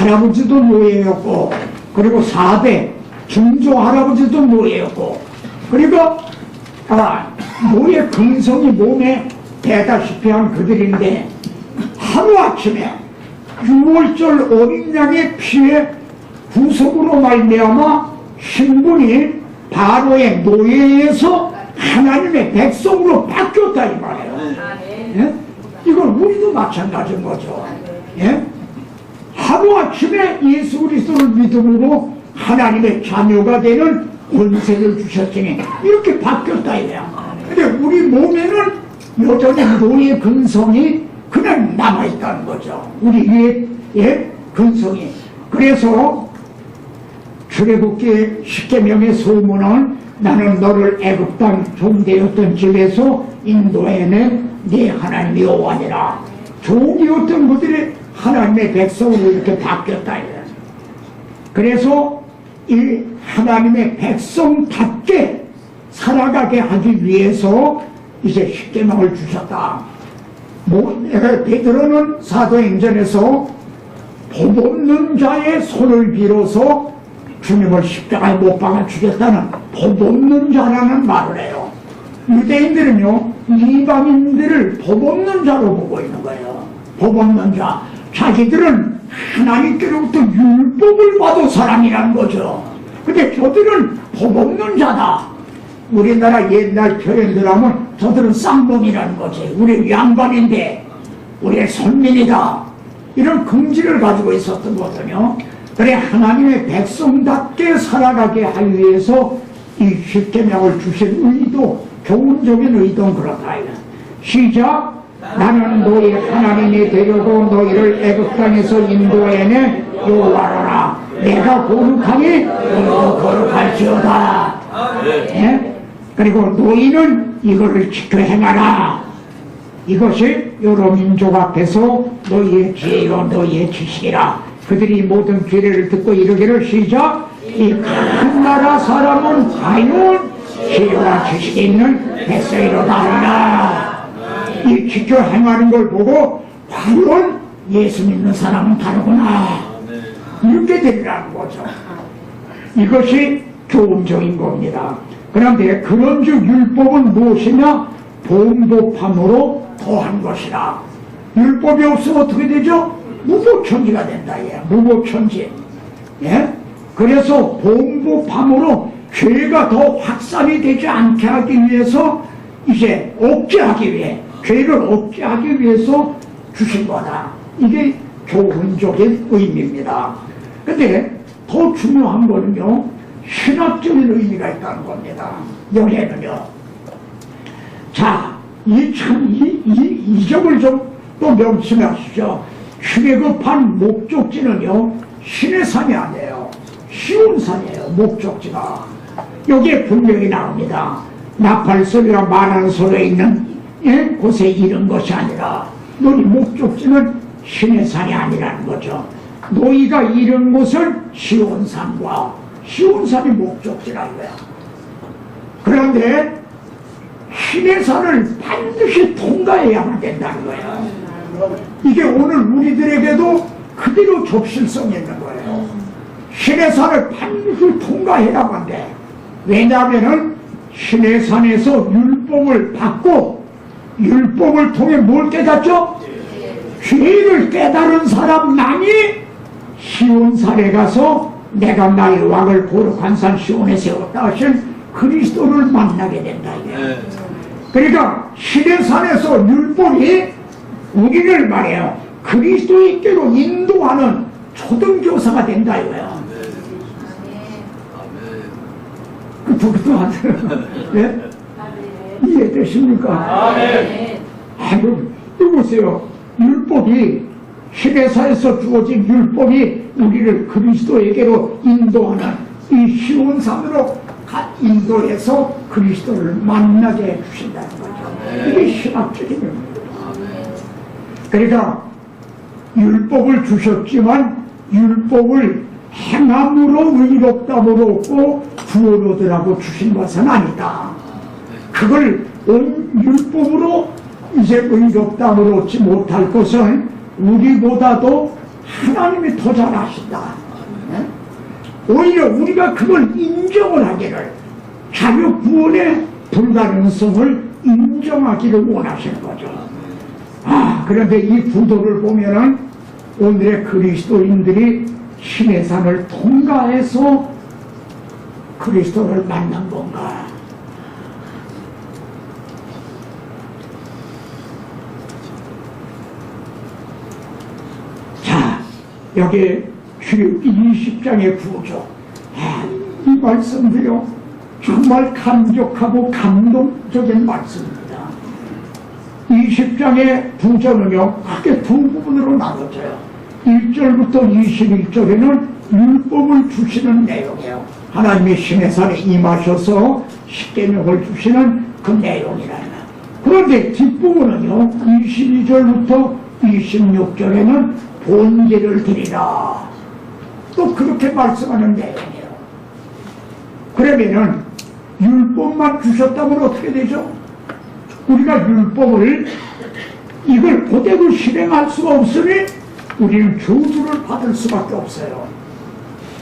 할아버지도 노예였고, 그리고 4대 중조 할아버지도 노예였고, 그리고 노예 근성이 몸에 배다시피 한 그들인데, 하루아침에 6월절 어린 양의 피에 구속으로 말미암아 신분이 바로의 노예에서 하나님의 백성으로 바뀌었다 이 말이에요. 예? 이건 우리도 마찬가지인 거죠. 예? 하루아침에 예수 그리스도를 믿음으로 하나님의 자녀가 되는 권세를 주셨으니 이렇게 바뀌었다 이거야. 근데 우리 몸에는 여전히 노예 근성이 그냥 남아있다는 거죠. 우리의 근성이. 그래서 출애굽기 10계명의 소문은 나는 너를 애굽 땅 종되었던 집에서 인도해낸 네 하나님 여호와니라. 종이었던 그들이 하나님의 백성으로 이렇게 바뀌었다. 그래서 이 하나님의 백성답게 살아가게 하기 위해서 이제 10계명을 주셨다. 베드로는 사도행전에서 복 없는 자의 손을 빌어서 주님을 십자가에 못 박아 주겠다는 복 없는 자라는 말을 해요. 유대인들은요, 이방인들을 복 없는 자로 보고 있는 거예요. 복 없는 자. 자기들은 하나님께로부터 율법을 받은 사람이라는 거죠. 근데 저들은 복 없는 자다. 우리나라 옛날 표현들 하면 저들은 쌍놈이라는 거지. 우리 양반인데 우리 선민이다. 이런 긍지를 가지고 있었던 거거든요. 그래 하나님의 백성답게 살아가게 하기 위해서 이 10계명을 주신 의도, 교훈적인 의도는 그렇다. 시작. 나는 너희 하나님이 되려고 너희를 애굽 땅에서 인도해내 여호와라. 내가 거룩하니 너희도 거룩할지어다. 예? 그리고 너희는 이거를 지켜 행하라. 이것이 여러 민족 앞에서 너희의 지혜요 너희의 지식이라. 그들이 모든 규례를 듣고 이르기를 시작. 이 큰 나라 사람은 과연 지혜와 지식이 있는 백성이로다 하리라. 이 지켜 행하는 걸 보고 과연 예수 믿는 사람은 다르구나 이렇게 되리라는 거죠. 이것이 교훈적인 겁니다. 그런데 그런즉 율법은 무엇이냐? 봉법함으로 더한 것이라. 율법이 없으면 어떻게 되죠? 무보천지가 된다. 예. 무보천지. 예? 그래서 봉법함으로 죄가 더 확산이 되지 않게 하기 위해서 이제 억제하기 위해 죄를 억제하기 위해서 주신 거다. 이게 교훈적인 의미입니다. 근데 더 중요한 거는요, 신학적인 의미가 있다는 겁니다. 여기에는요. 자, 이 점을 좀 또 명심하시죠. 출애굽한 목적지는요, 신의 산이 아니에요. 시온 산이에요, 목적지가. 여기에 분명히 나옵니다. 나팔소리와 말하는 소리에 있는 곳에 이른 것이 아니라 너희 목적지는 신의 산이 아니라는 거죠. 너희가 이른 곳은 시온산과 시온산이 목적지라 이거야. 그런데 신의 산을 반드시 통과해야만 된다는 거예요. 이게 오늘 우리들에게도 그대로 적실성이 있는 거예요. 신의 산을 반드시 통과해야만 돼. 왜냐하면은 신의 산에서 율법을 받고 율법을 통해 뭘 깨닫죠? 죄를 깨달은 사람만이 시온산에 가서 내가 나의 왕을 거룩한 산 시온에 세웠다 하신 그리스도를 만나게 된다. 그러니까 신의 산에서 율법이 우리를 말해요. 그리스도인께로 인도하는 초등교사가 된다 이거예요. 그것도 하세요. 네? 이해되십니까? 아이고, 이보세요. 율법이 신의사에서 주어진 율법이 우리를 그리스도에게로 인도하는 이 시온산으로 인도해서 그리스도를 만나게 해주신다는 거죠. 이게 신학적인 의미입니다. 그러니까 율법을 주셨지만 율법을 행함으로 의롭다함으로 얻고 구원 얻으라고 주신 것은 아니다. 그걸 온 율법으로 이제 의롭다함을 얻지 못할 것은 우리보다도 하나님이 더 잘하신다. 오히려 우리가 그걸 인정을 하기를, 자유 구원의 불가능성을 인정하기를 원하시는 거죠. 그런데 이 구도를 보면은 오늘의 그리스도인들이 시내산을 통과해서 그리스도를 만난 건가? 자, 여기 출애굽기 20장의 구조, 이 말씀도요 정말 감격하고 감동적인 말씀입니다. 20장의 구조는요 크게 두 부분으로 나눠져요. 1절부터 21절에는 율법을 주시는 내용이에요. 하나님이 시내산에 임하셔서 십계명을 주시는 그 내용이라. 그런데 뒷부분은요 22절부터 26절에는 번제를 드리라, 또 그렇게 말씀하는 내용이에요. 그러면은 율법만 주셨다면 어떻게 되죠? 우리가 율법을 이걸 그대로 실행할 수가 없으니 우리는 저주를 받을 수밖에 없어요.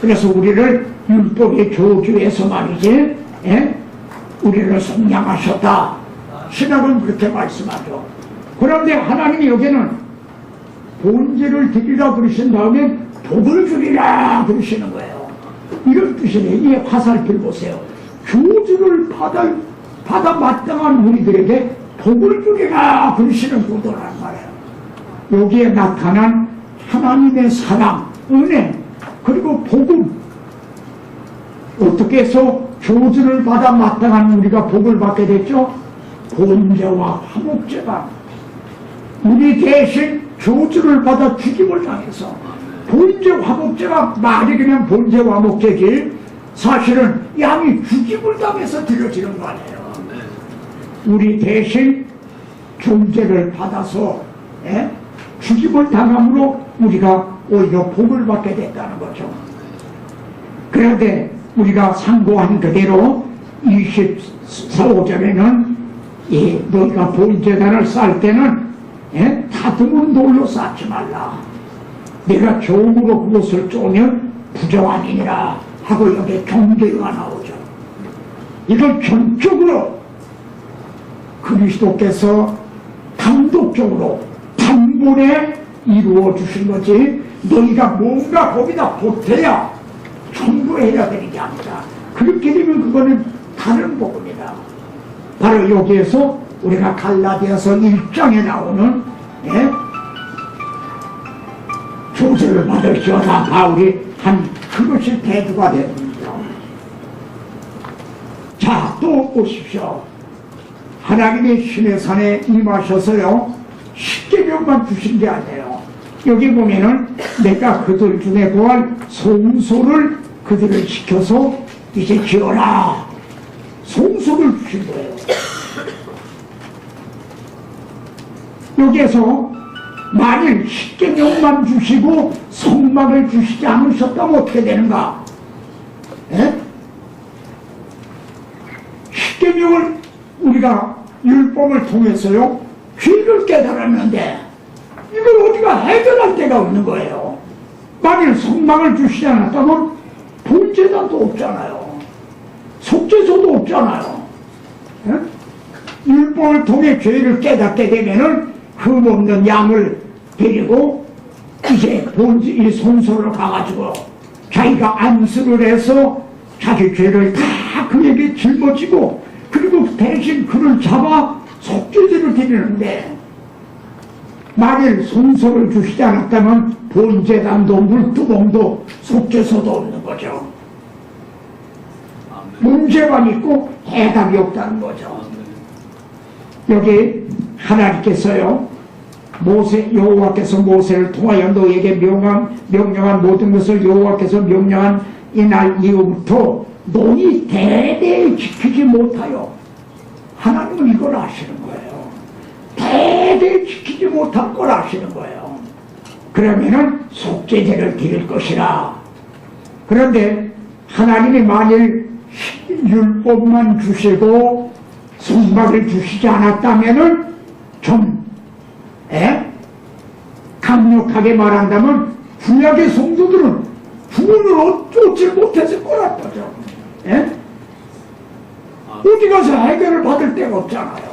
그래서 우리를 율법의 저주에서 말이지, 우리를 속량하셨다. 신학은 그렇게 말씀하죠. 그런데 하나님이 여기는 번제를 드리라 그러신 다음에 복을 주리라 그러시는 거예요. 이런 뜻이에요. 이 화살표 보세요. 저주를 받아 마땅한 우리들에게 복을 주리라 그러시는 구도란 말이에요. 여기에 나타난 하나님의 사랑, 은혜, 그리고 복음, 어떻게 해서 저주를 받아 마땅한 우리가 복을 받게 됐죠? 번제와 화목제가 우리 대신 저주를 받아 죽임을 당해서, 번제 화목제가 말이 그냥 번제 화목제지 사실은 양이 죽임을 당해서 드려지는 거 아니에요. 우리 대신 존재를 받아서 죽임을 당함으로 우리가 오히려 복을 받게 됐다는 거죠. 그런데 우리가 상고한 그대로 24절에는 너희가 번제단을 쌓을 때는 다듬은 돌로 쌓지 말라. 내가 종으로 그것을 쪼면 부정하니라 하고 여기에 경계가 나오죠. 이걸 전적으로 그리스도께서 단독적으로 단번에 이루어 주신 거지, 너희가 뭔가 거기다 보태야 첨부해야 되는 게 아니라, 그렇게 되면 그거는 다른 복음이다. 바로 여기에서 우리가 갈라디아서 1장에 나오는 조세를 받을지어다 바울이 한 그것이 대두가 됩니다. 자, 또 보십시오. 하나님의 시내산에 임하셔서요 십계명만 주신 게 아니에요. 여기 보면은 내가 그들 중에 구할 성소를 그들을 시켜서 이제 지어라, 성소를 주신 거예요. 여기에서 만일 십계명만 주시고 성막을 주시지 않으셨다면 어떻게 되는가? 십계명을 우리가 율법을 통해서요 죄를 깨달았는데 이걸 우리가 해결할 데가 없는 거예요. 만일 성막을 주시지 않았다면 번제단도 없잖아요. 속죄소도 없잖아요. 율법을 통해 죄를 깨닫게 되면은 흠없는 양을 데리고 이제 이 성소를 가가지고 자기가 안수를 해서 자기 죄를 다 그에게 짊어지고, 그리고 대신 그를 잡아 속죄제를 드리는데, 만일 성소를 주시지 않았다면 번제단도 물두멍도 속죄소도 없는 거죠. 문제만 있고 해답이 없다는 거죠. 여기 하나님께서요 여호와께서 모세를 통하여 너에게 명령한 모든 것을 여호와께서 명령한 이날 이후부터 너희 대대에 지키지 못하여, 하나님은 이걸 아시는 거예요. 대대에 지키지 못할 걸 아시는 거예요. 그러면은 속죄제를 드릴 것이라. 그런데 하나님이 만일 율법만 주시고 성막을 주시지 않았다면은 좀 강력하게 말한다면 구약의 성도들은 구원을 쫓지 못했을 거란 거죠. 예? 어디 가서 해결을 받을 데가 없잖아요.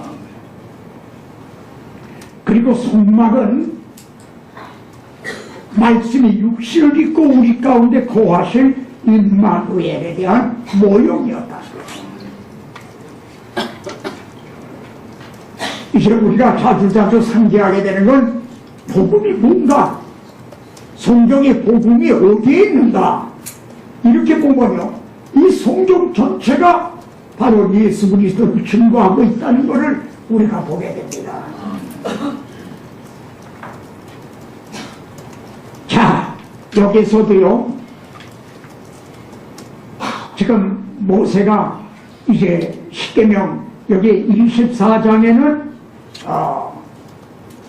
그리고 속막은 말씀이 육신을 입고 우리 가운데 거하실 임마누엘에 대한 모형이었다. 이제 우리가 자주자주 상기하게 되는 건 복음이 뭔가, 성경의 복음이 어디에 있는가, 이렇게 보면요, 이 성경 전체가 바로 예수 그리스도를 증거하고 있다는 것을 우리가 보게 됩니다. 자, 여기서도요, 지금 모세가 이제 십계명 여기 24장에는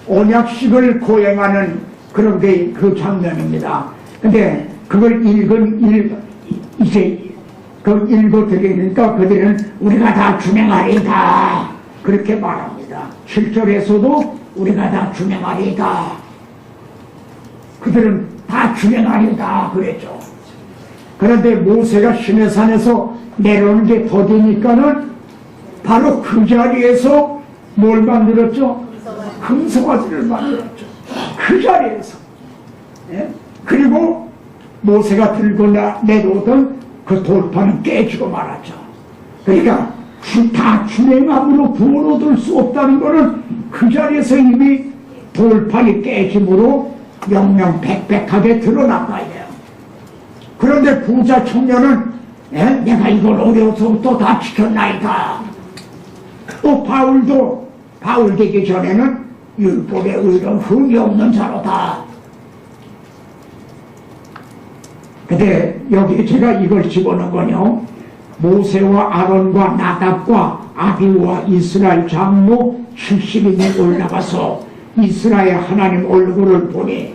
언약식을 거행하는 그런 게 그 장면입니다. 근데 그걸 이제 그걸 읽어드리니까 그들은 우리가 다 준행하리다 그렇게 말합니다. 7절에서도 우리가 다 준행하리다, 그들은 다 준행하리다 그랬죠. 그런데 모세가 시내산에서 내려오는 게 더디니까는 바로 그 자리에서 뭘 만들었죠? 금송아지를 만들었죠. 그 자리에서. 예? 그리고 모세가 들고 내려오던 그 돌판은 깨지고 말았죠. 그러니까 다 준행함으로 구원 얻을 수 없다는 것은 그 자리에서 이미 돌판이 깨짐으로 명명백백하게 드러났다 이래요. 그런데 부자 청년은 내가 이걸 어려서부터 다 지켰나이다. 또 바울 되기 전에는 율법에 의로운 흠이 없는 자로다. 근데 여기 제가 이걸 집어넣은 거요, 모세와 아론과 나답과 아비우와 이스라엘 장로 70인이 올라가서 이스라엘 하나님 얼굴을 보니,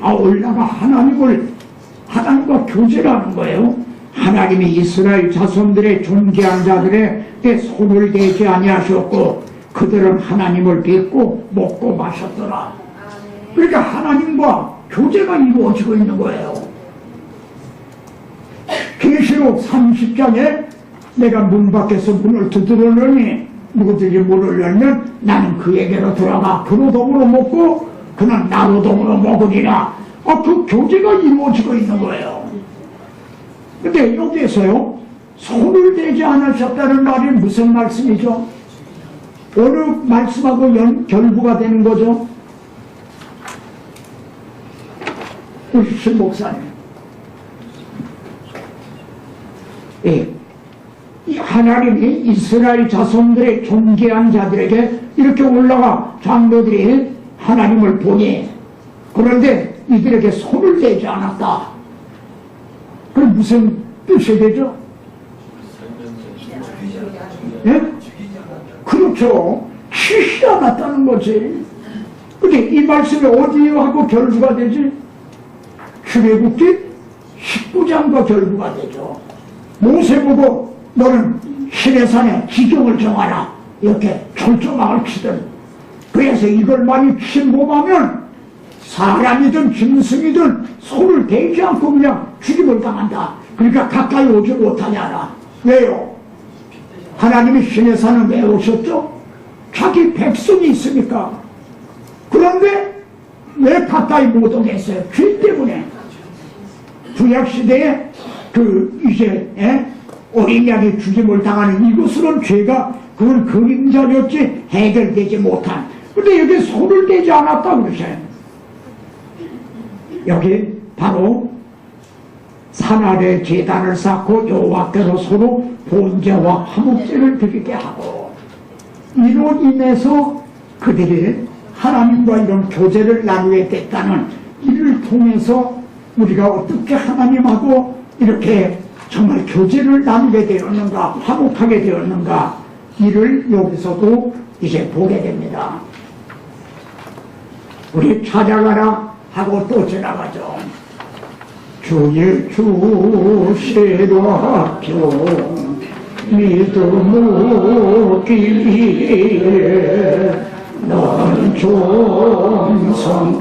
올라가 하나님과 교제를 하는 거예요. 하나님이 이스라엘 자손들의 존귀한 자들의 손을 대지 아니하셨고 그들은 하나님을 뵙고 먹고 마셨더라. 그러니까 하나님과 교제가 이루어지고 있는 거예요. 계시록 30장에 내가 문 밖에서 문을 두드리니 누구든지 문을 열면 나는 그에게로 들어가 그로 더불어 먹고 그는 나로 더불어 먹으리라. 그 교제가 이루어지고 있는 거예요. 근데 여기에서요, 손을 대지 않으셨다는 말이 무슨 말씀이죠? 어느 말씀하고 결부가 되는 거죠? 우리 신 목사님, 예, 이 하나님이 이스라엘 자손들의 존귀한 자들에게 이렇게 올라가 장로들이 하나님을 보니, 그런데 이들에게 손을 대지 않았다. 그럼 무슨 뜻이 되죠? 예? 그렇죠. 치지 않았다는 거지. 근데 이 말씀이 어디하고 결부가 되지? 출애굽기 19장과 결부가 되죠. 모세 보고 너는 시내산에 지경을 정하라 이렇게 철조망을 치든, 그래서 이걸 많이 침범하면 사람이든 짐승이든 손을 대지 않고 그냥 죽임을 당한다. 그러니까 가까이 오지 못하냐라. 왜요? 하나님이 시내산을 왜 오셨죠? 자기 백성이 있으니까. 그런데 왜 가까이 못 오게 했어요? 죄 때문에. 구약시대에 어린 양이 죽임을 당하는 이것으로는 죄가 그건 그림자였지 해결되지 못한. 근데 여기 손을 대지 않았다 그러셔요. 여기 바로 산 아래 제단을 쌓고 여호와께로 서로 번제와 화목제를 드리게 하고, 이로 인해서 그들이 하나님과 이런 교제를 나누게 됐다는, 이를 통해서 우리가 어떻게 하나님하고 이렇게 정말 교제를 나누게 되었는가, 화목하게 되었는가, 이를 여기서도 이제 보게 됩니다. 우리 찾아가라 하고 또 지나가죠. 주의 주시로 합교 믿음 묻기 위해 넌 존성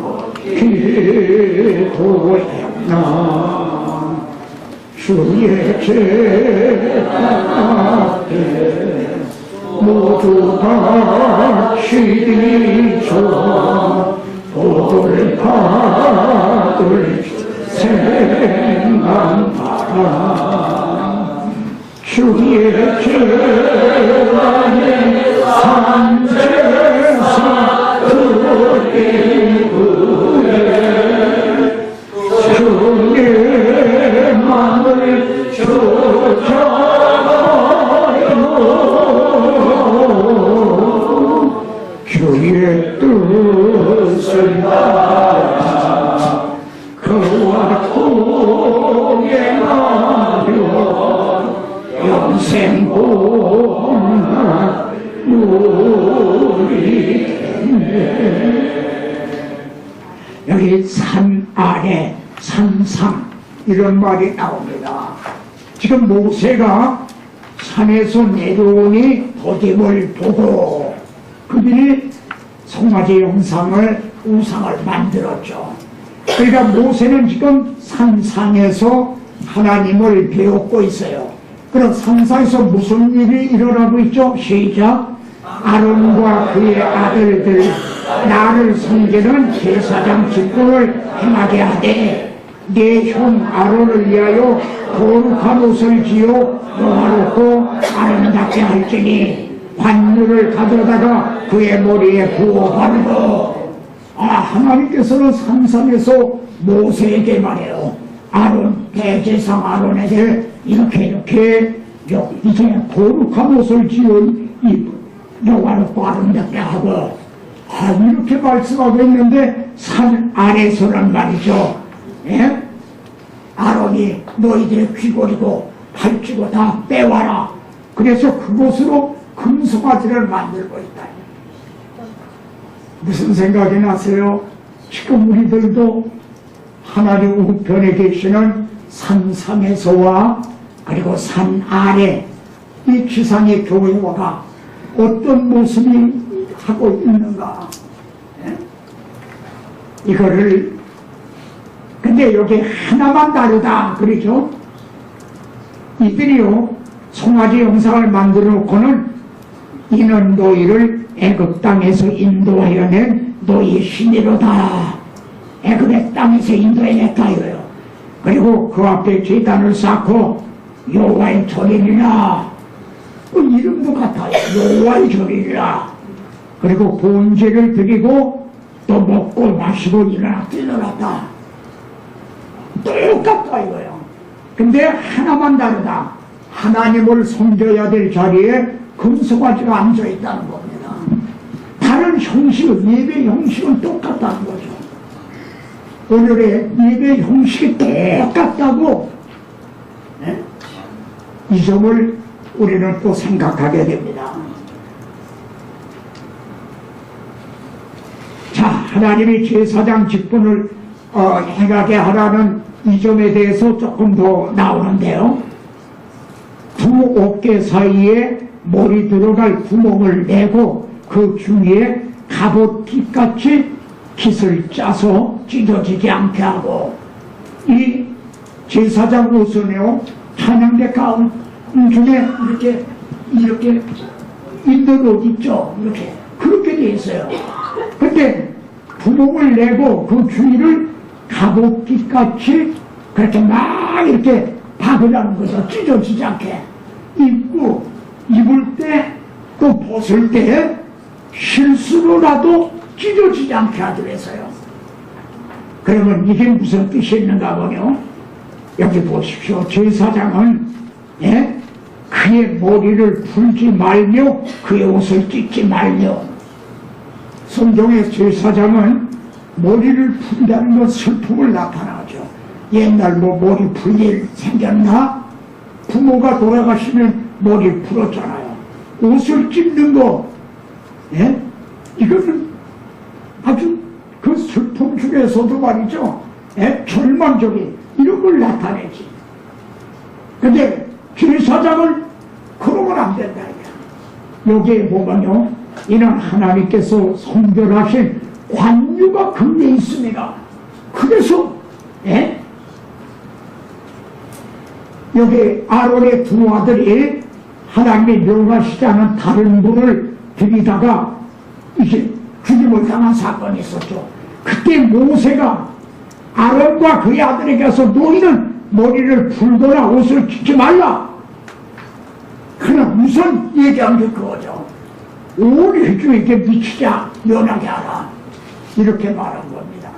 기도했나 주의 제자 앞에 모두 바치리죠 복을 받을 생각하라 주의 제자의 산제사 그의 후에 주의 마음을 쫓아가요 주의 뜻을 따라 그와 동행하며 영생 공학 누리겠네 여기 산 아래 산상 이런 말이 나옵니다. 지금 모세가 산에서 내려오니 도dim을 보고 그들이 송아지 형상을 우상을 만들었죠. 그러니까 모세는 지금 산상에서 하나님을 배웠고 있어요. 그럼 산상에서 무슨 일이 일어나고 있죠? 시작. 아론과 그의 아들들 나를 섬기는 제사장 직분을 행하게 하되 내 형 아론을 위하여 거룩한 옷을 지어 영화롭고 아름답게 할지니 관유를 가져다가 그의 머리에 부어 바르고 하나님께서는 산상에서 모세에게 말해요. 아론 대제사장 아론에게 이렇게 이제 거룩한 옷을 지어 영화롭고 아름답게 하고 이렇게 말씀하고 있는데 산 아래서는 말이죠. 예? 아론이 너희들의 귀걸이고 팔찌고 다 빼와라. 그래서 그곳으로 금송아지를 만들고 있다. 무슨 생각이 나세요? 지금 우리들도 하나님 우편에 계시는 산상에서와 그리고 산 아래 이 지상의 교회가 어떤 모습이 하고 있는가? 예? 이거를 근데 여기 하나만 다르다 그러죠. 이들이요 송아지 형상을 만들어 놓고는 이는 너희를 애굽 땅에서 인도하여 낸 너희 신이로다. 애굽의 땅에서 인도해냈다 이거예요. 그리고 그 앞에 제단을 쌓고 여호와의 절이니라. 이름도 같아요. 여호와의 절이니라. 그리고 번제를 드리고 또 먹고 마시고 일어나 뛰어났다. 똑같다 이거예요. 근데 하나만 다르다. 하나님을 섬겨야 될 자리에 금송아지가 앉아있다는 겁니다. 다른 형식은 예배 형식은 똑같다는 거죠. 오늘의 예배 형식이 똑같다고 네? 이 점을 우리는 또 생각하게 됩니다. 자, 하나님이 제사장 직분을 행하게 하라는 이 점에 대해서 조금 더 나오는데요. 두 어깨 사이에 머리 들어갈 구멍을 내고 그 주위에 갑옷깃같이 깃을 짜서 찢어지지 않게 하고 이 제사장 옷은요 찬양대 가운 중에 이렇게 있는 옷 있죠. 이렇게 그렇게 돼 있어요. 근데 구멍을 내고 그 주위를 갑옷깃같이 그렇게 막 이렇게 박으라는 거죠. 찢어지지 않게 입고 입을 때 또 벗을 때 실수로라도 찢어지지 않게 하더라서요. 그러면 이게 무슨 뜻이 있는가 보요. 여기 보십시오. 제사장은 그의 머리를 풀지 말며 그의 옷을 찢지 말며 성경의 제사장은 머리를 푼다는 건 슬픔을 나타나죠. 옛날 뭐 머리 풀 일 생겼나? 부모가 돌아가시면 머리를 풀었잖아요. 옷을 찢는 거 이거는 아주 그 슬픔 중에서도 말이죠. 절망적인 이런 걸 나타내지. 근데 제사장을 그러면 안 된다. 여기에 보면요. 이는 하나님께서 선별하신 관유가 그게 있습니다. 그래서 여기 아론의 두 아들이 하나님이 명하시지 않은 다른 분을 들이다가 이제 죽임을 당한 사건이 있었죠. 그때 모세가 아론과 그의 아들에게 가서 너희는 머리를 풀거나 옷을 찢지 말라. 그러나 우선 얘기한 게 그거죠. 온 회중에게 미치자 면하게 하라. 이렇게 말한 겁니다.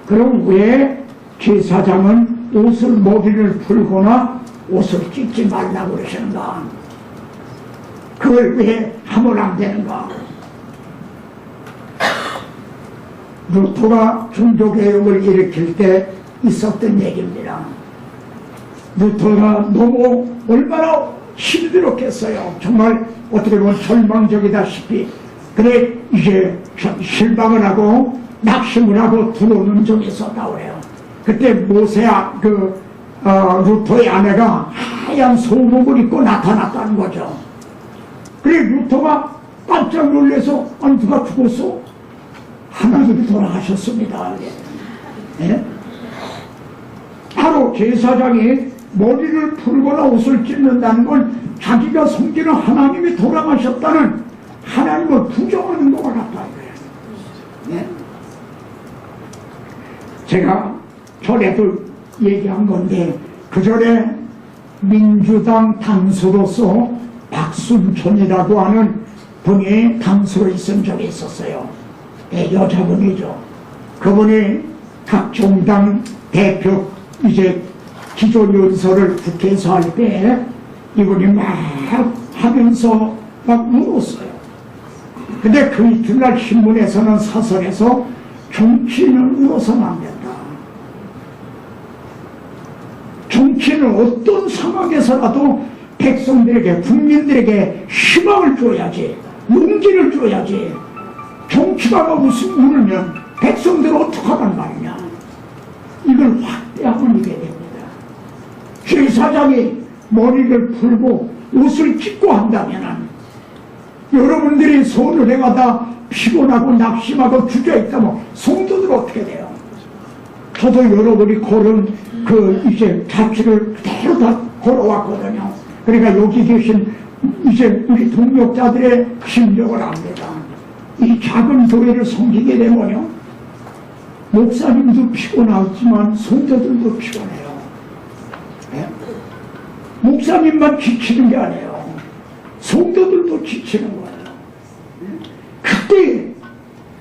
그럼 왜 제사장은 옷을 머리를 풀거나 옷을 찢지 말라고 그러시는가? 그걸 왜 하면 안 되는가? 루터가 종교개혁을 일으킬 때 있었던 얘기입니다. 루터가 너무 얼마나 힘들었겠어요. 정말 어떻게 보면 절망적이다시피. 그래 이제 실망을 하고 낙심을 하고 들어오는 적이 있었다고 그래요. 그때 모세야 루터의 아내가 하얀 소복을 입고 나타났다는 거죠. 그래 루터가 깜짝 놀라서 아니 누가 죽었어? 하나님이 돌아가셨습니다. 예? 바로 제사장이 머리를 풀거나 옷을 찢는다는 건 자기가 섬기는 하나님이 돌아가셨다는 하나님을 부정하는 것 같다는 거예요. 예? 제가 전에도 얘기한 건데 그 전에 민주당 당수로서 박순천이라고 하는 분이 당수로 있은 적이 있었어요. 여자분이죠. 그분이 각 정당 대표 이제 기존연설을 국회에서 할 때 이분이 막 하면서 막 울었어요. 근데 그 이튿날 신문에서는 사설에서 정치인은 울어서는 안 된다. 정치는 어떤 상황에서라도 백성들에게 국민들에게 희망을 줘야지, 용기를 줘야지. 정치가가 울면 백성들은 어떡하란 말이냐. 이걸 확대하면 이게 됩니다. 제사장이 머리를 풀고 옷을 찢고 한다면 여러분들이 손을 해가다 피곤하고 낙심하고 주저있다면 성도들 어떻게 돼요? 저도 여러분이 걸은 이제 자취를 그대로 다 걸어왔거든요. 그러니까 여기 계신 이제 우리 동역자들의 심정을 압니다. 이 작은 교회를 섬기게 되면요, 목사님도 피곤하지만 성도들도 피곤해요. 네? 목사님만 지치는 게 아니에요. 성도들도 지치는 거예요. 그때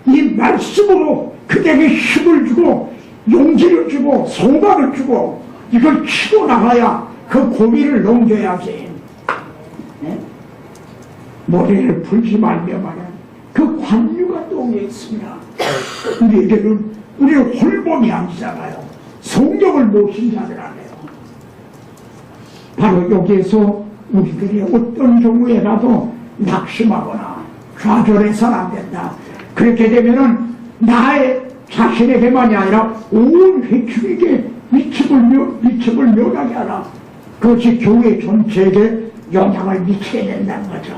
이 말씀으로 그대에게 힘을 주고 용기를 주고 소망을 주고 이걸 치고 나가야 그 고비를 넘겨야지. 네? 머리를 풀지 말며 말이야. 그 관유가 또 있습니다. 우리는 홀몸이 아니잖아요. 성경을 모신 자들 아니에요. 바로 여기에서 우리들이 어떤 경우에라도 낙심하거나 좌절해서는 안 된다. 그렇게 되면은 나의 자신에게만이 아니라 온 회중에게 미침을 묘하게 하라. 그것이 교회 전체에게 영향을 미치게 된다는 거죠.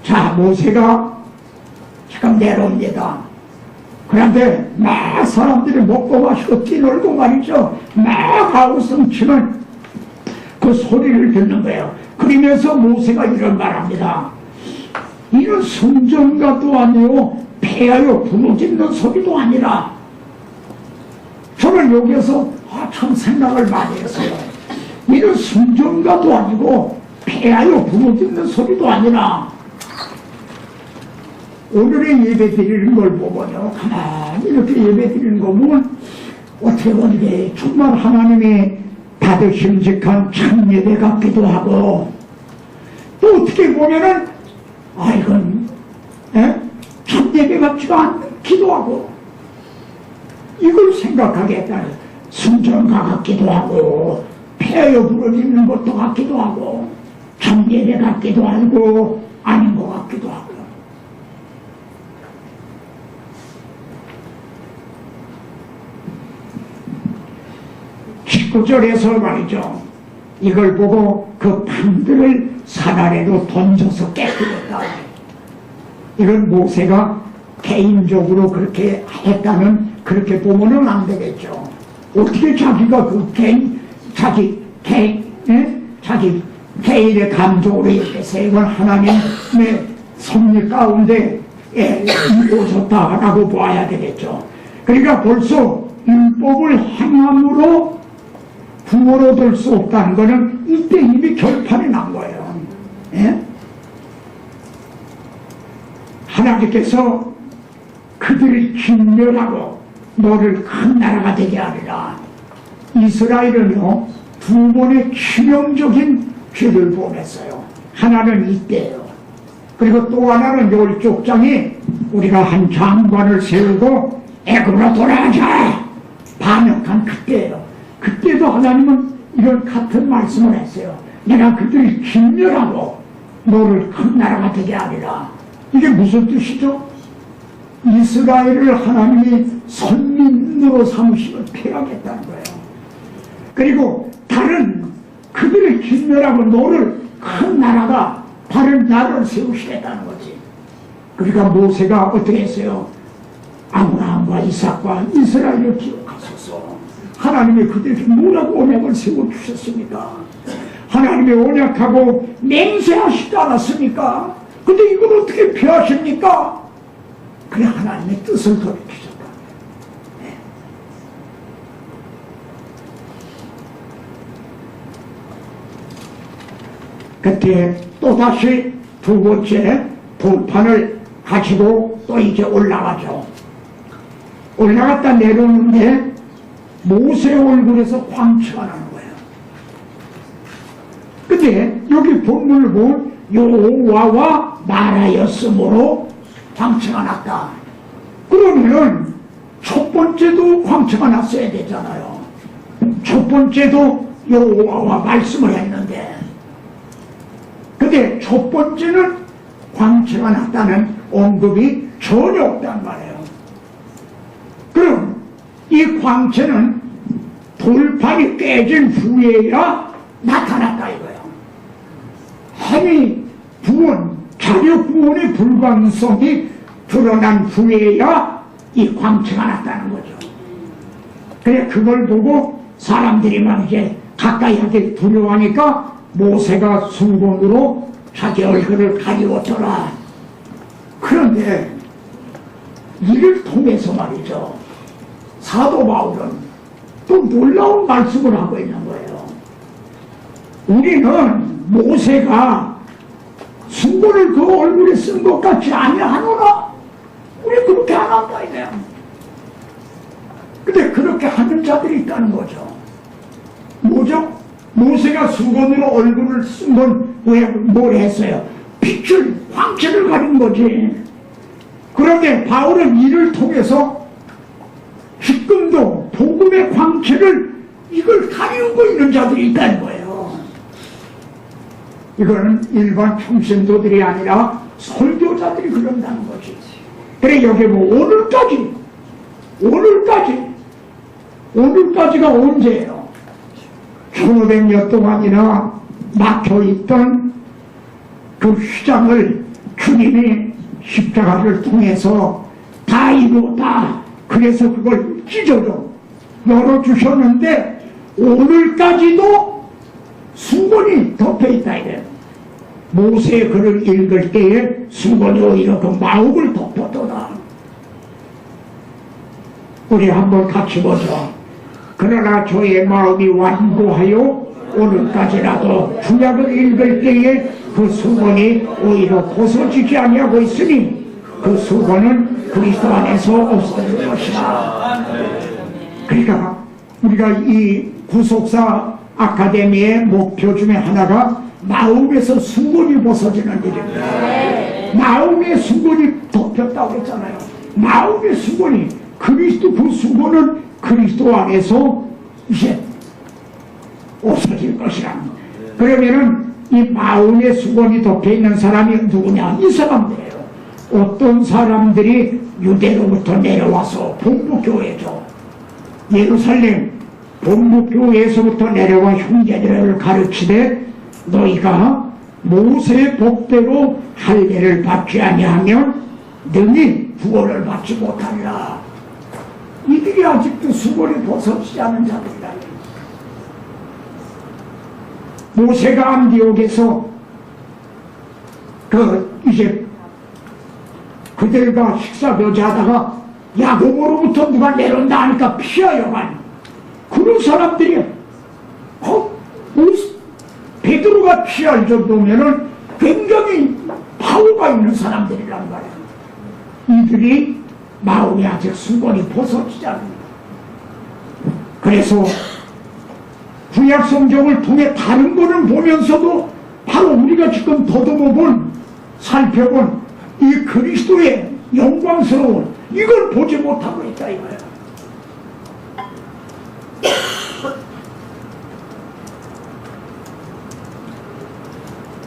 자, 모세가 지금 내려옵니다. 그런데 막 사람들이 먹고 마시고 뛰놀고 말이죠. 막 아우성치는 그 소리를 듣는 거예요. 그러면서 모세가 이런 말합니다. 이런 성전가도 아니요 폐하여 부러지는 소리도 아니라. 저는 여기에서 참 생각을 많이 했어요. 이런 성전가도 아니고 폐하여 부러지는 소리도 아니라. 오늘의 예배 드리는 걸 보면요, 가만히 이렇게 예배 드리는 거 보면 어떻게 보면 이게 정말 하나님이 받으심직한 참 예배 같기도 하고, 또 어떻게 보면은 이건 참 예배 같지가 않기도 하고, 이걸 생각하게 했다는 순전가 같기도 하고 폐하여 부러지는 것도 같기도 하고 참 예배 같기도 하고 아닌 것 같기도 하고. 19절에서 말이죠. 이걸 보고 그 판들을 산 아래로 던져서 깨뜨렸다. 이건 모세가 개인적으로 그렇게 했다는, 그렇게 보면은 안 되겠죠. 어떻게 자기가 그 자기 개인의 감정으로 얘기해서 이건 하나님의 섭리 가운데 이루어졌다라고 봐야 되겠죠. 그러니까 벌써 율법을 행함으로 구원을 얻을 수 없다는 것은 이때 이미 결판이 난 거예요. 예? 하나님께서 그들을 진멸하고 너를 큰 나라가 되게 하리라. 이스라엘은요, 두 번의 치명적인 죄를 범했어요. 하나는 이때예요. 그리고 또 하나는 열족장이 우리가 한 장관을 세우고 애굽으로 돌아가자 반역한 그때예요. 그때도 하나님은 이런 같은 말씀을 했어요. 내가 그들을 진멸하고 너를 큰 나라가 되게 하리라. 이게 무슨 뜻이죠? 이스라엘을 하나님이 선민으로 삼으시고 폐하겠다는 거예요. 그리고 다른 그들을 진멸하고 너를 큰 나라가 다른 나라를 세우시겠다는 거지. 그러니까 모세가 어떻게 했어요? 아브라함과 이삭과 이스라엘을 기억하소서. 하나님이 그들에게 뭐라고 언약을 세워주셨습니까? 하나님의 언약하고 맹세하시지 않았습니까? 근데 이걸 어떻게 피하십니까? 그래 하나님의 뜻을 돌이키셨다. 네. 그때 또다시 두 번째 돌판을 가지고 또 이제 올라가죠. 올라갔다 내려오는데 모세 얼굴에서 광채가 나는 거예요. 근데 여기 본문을 보면 여호와와 말하였으므로 광채가 났다. 그러면 첫 번째도 광채가 났어야 되잖아요. 첫 번째도 여호와와 말씀을 했는데, 근데 첫 번째는 광채가 났다는 언급이 전혀 없단 말이에요. 그럼 이 광채는 돌판이 깨진 후에야 나타났다 이거예요. 힘이 구원, 자력 구원의 불가능성이 드러난 후에야 이 광채가 났다는 거죠. 그래 그걸 보고 사람들이 막 이제 가까이 하기 두려워하니까 모세가 수건으로 자기 얼굴을 가리웠더라. 그런데 이를 통해서 말이죠, 사도 바울은 또 놀라운 말씀을 하고 있는 거예요. 우리는 모세가 수건을 그 얼굴에 쓴 것 같지 아니하노라. 우리 그렇게 안 한다 이래요. 근데 그렇게 하는 자들이 있다는 거죠. 뭐죠? 모세가 수건으로 얼굴을 쓴 건 왜 뭘 했어요? 빛을, 광채를 가린 거지. 그런데 바울은 이를 통해서 지금도 복음의 광채를 이걸 가리우고 있는 자들이 있다는 거예요. 이거는 일반 평신도들이 아니라 설교자들이 그런다는 거지. 그래 여기 뭐 오늘까지가 언제예요? 1500년 동안이나 막혀있던 그 휘장을 주님이 십자가를 통해서 다 이루었다. 그래서 그걸 찢어서 열어주셨는데 오늘까지도 수건이 덮여있다 이래요. 모세의 글을 읽을 때에 수건이 오히려 그 마음을 덮었더라. 우리 한번 같이 보죠. 그러나 저의 마음이 완고하여 오늘까지라도 구약을 읽을 때에 그 수건이 오히려 벗어지지 아니하고 있으니 그 수건은 그리스도 안에서 없어질 것이다. 그러니까 우리가 이 구속사 아카데미의 목표 중에 하나가 마음에서 수건이 벗어지는 일입니다. 마음의 수건이 덮였다고 했잖아요. 마음의 수건이, 그리스도 그 수건은 그리스도 안에서 이제 없어질 것이라. 그러면은 이 마음의 수건이 덮여있는 사람이 누구냐? 이 사람들이에요. 어떤 사람들이 유대로부터 내려와서 본부교회죠. 예루살렘 본부교회에서부터 내려와 형제들을 가르치되 너희가 모세의 법대로 할례를 받지 아니하면 능히 구원을 받지 못하리라. 이들이 아직도 수고를 벗어지지 않은 자들이라. 모세가 안디옥에서 이제 그들과 식사교제하다가 야고보로부터 누가 내려온다 하니까 피하여간 그런 사람들이 베드로가 피할 정도면은 굉장히 파워가 있는 사람들이란 말이에요. 이들이 마음이 아직 수건이 벗어지지 않는다. 그래서 구약 성경을 통해 다른 거는 보면서도 바로 우리가 지금 더듬어본 살펴본 이 그리스도의 영광스러운 이걸 보지 못하고 있다 이거예요.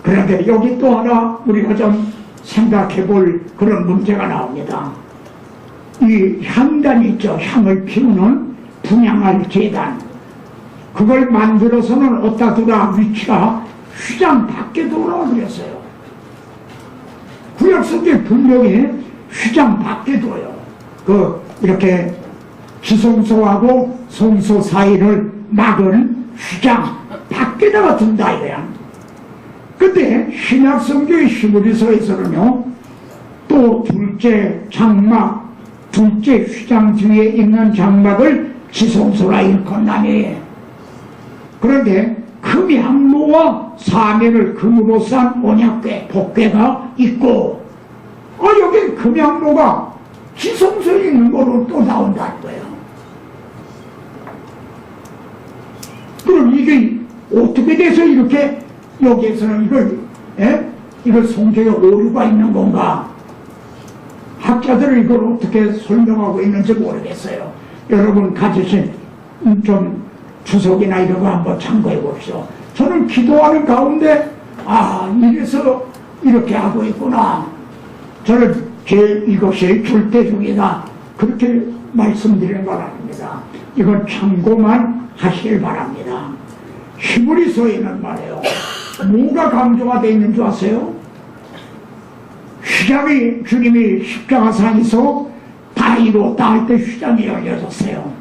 그런데 여기 또 하나 우리가 좀 생각해 볼 그런 문제가 나옵니다. 이 향단이 있죠. 향을 피우는 분향할 제단. 그걸 만들어서는 어디다 두라 위치가 휘장 밖에 두라 그랬어요. 구약 성경에 분명히 휘장 밖에 둬요. 이렇게 지성소하고 성소 사이를 막은 휘장 밖에다가 둔다 이거야. 근데 신약 성경의 히브리서에서는요, 또 둘째 장막, 둘째 휘장 뒤에 있는 장막을 지성소라 일컫나니. 그런데 금향로와 사면을 금으로 싼 언약궤, 복궤가 있고, 여기 금향로가 지성소에 있는 거로 또 나온다는 거예요. 그럼 이게 어떻게 돼서 이렇게 여기에서는 이걸 성경에 오류가 있는 건가? 학자들은 이걸 어떻게 설명하고 있는지 모르겠어요. 여러분 가지신 좀 주석이나 이런 거 한번 참고해 봅시오. 저는 기도하는 가운데 이래서 이렇게 하고 있구나. 저는 이것이 절대적이다 그렇게 말씀드리는 건 아닙니다. 이건 참고만 하시길 바랍니다. 히브리서에는 말이에요, 뭐가 강조가 되어 있는 줄 아세요? 휘장이, 주님이 십자가상에서 다 이루었다 할 때 휘장이 열려졌어요.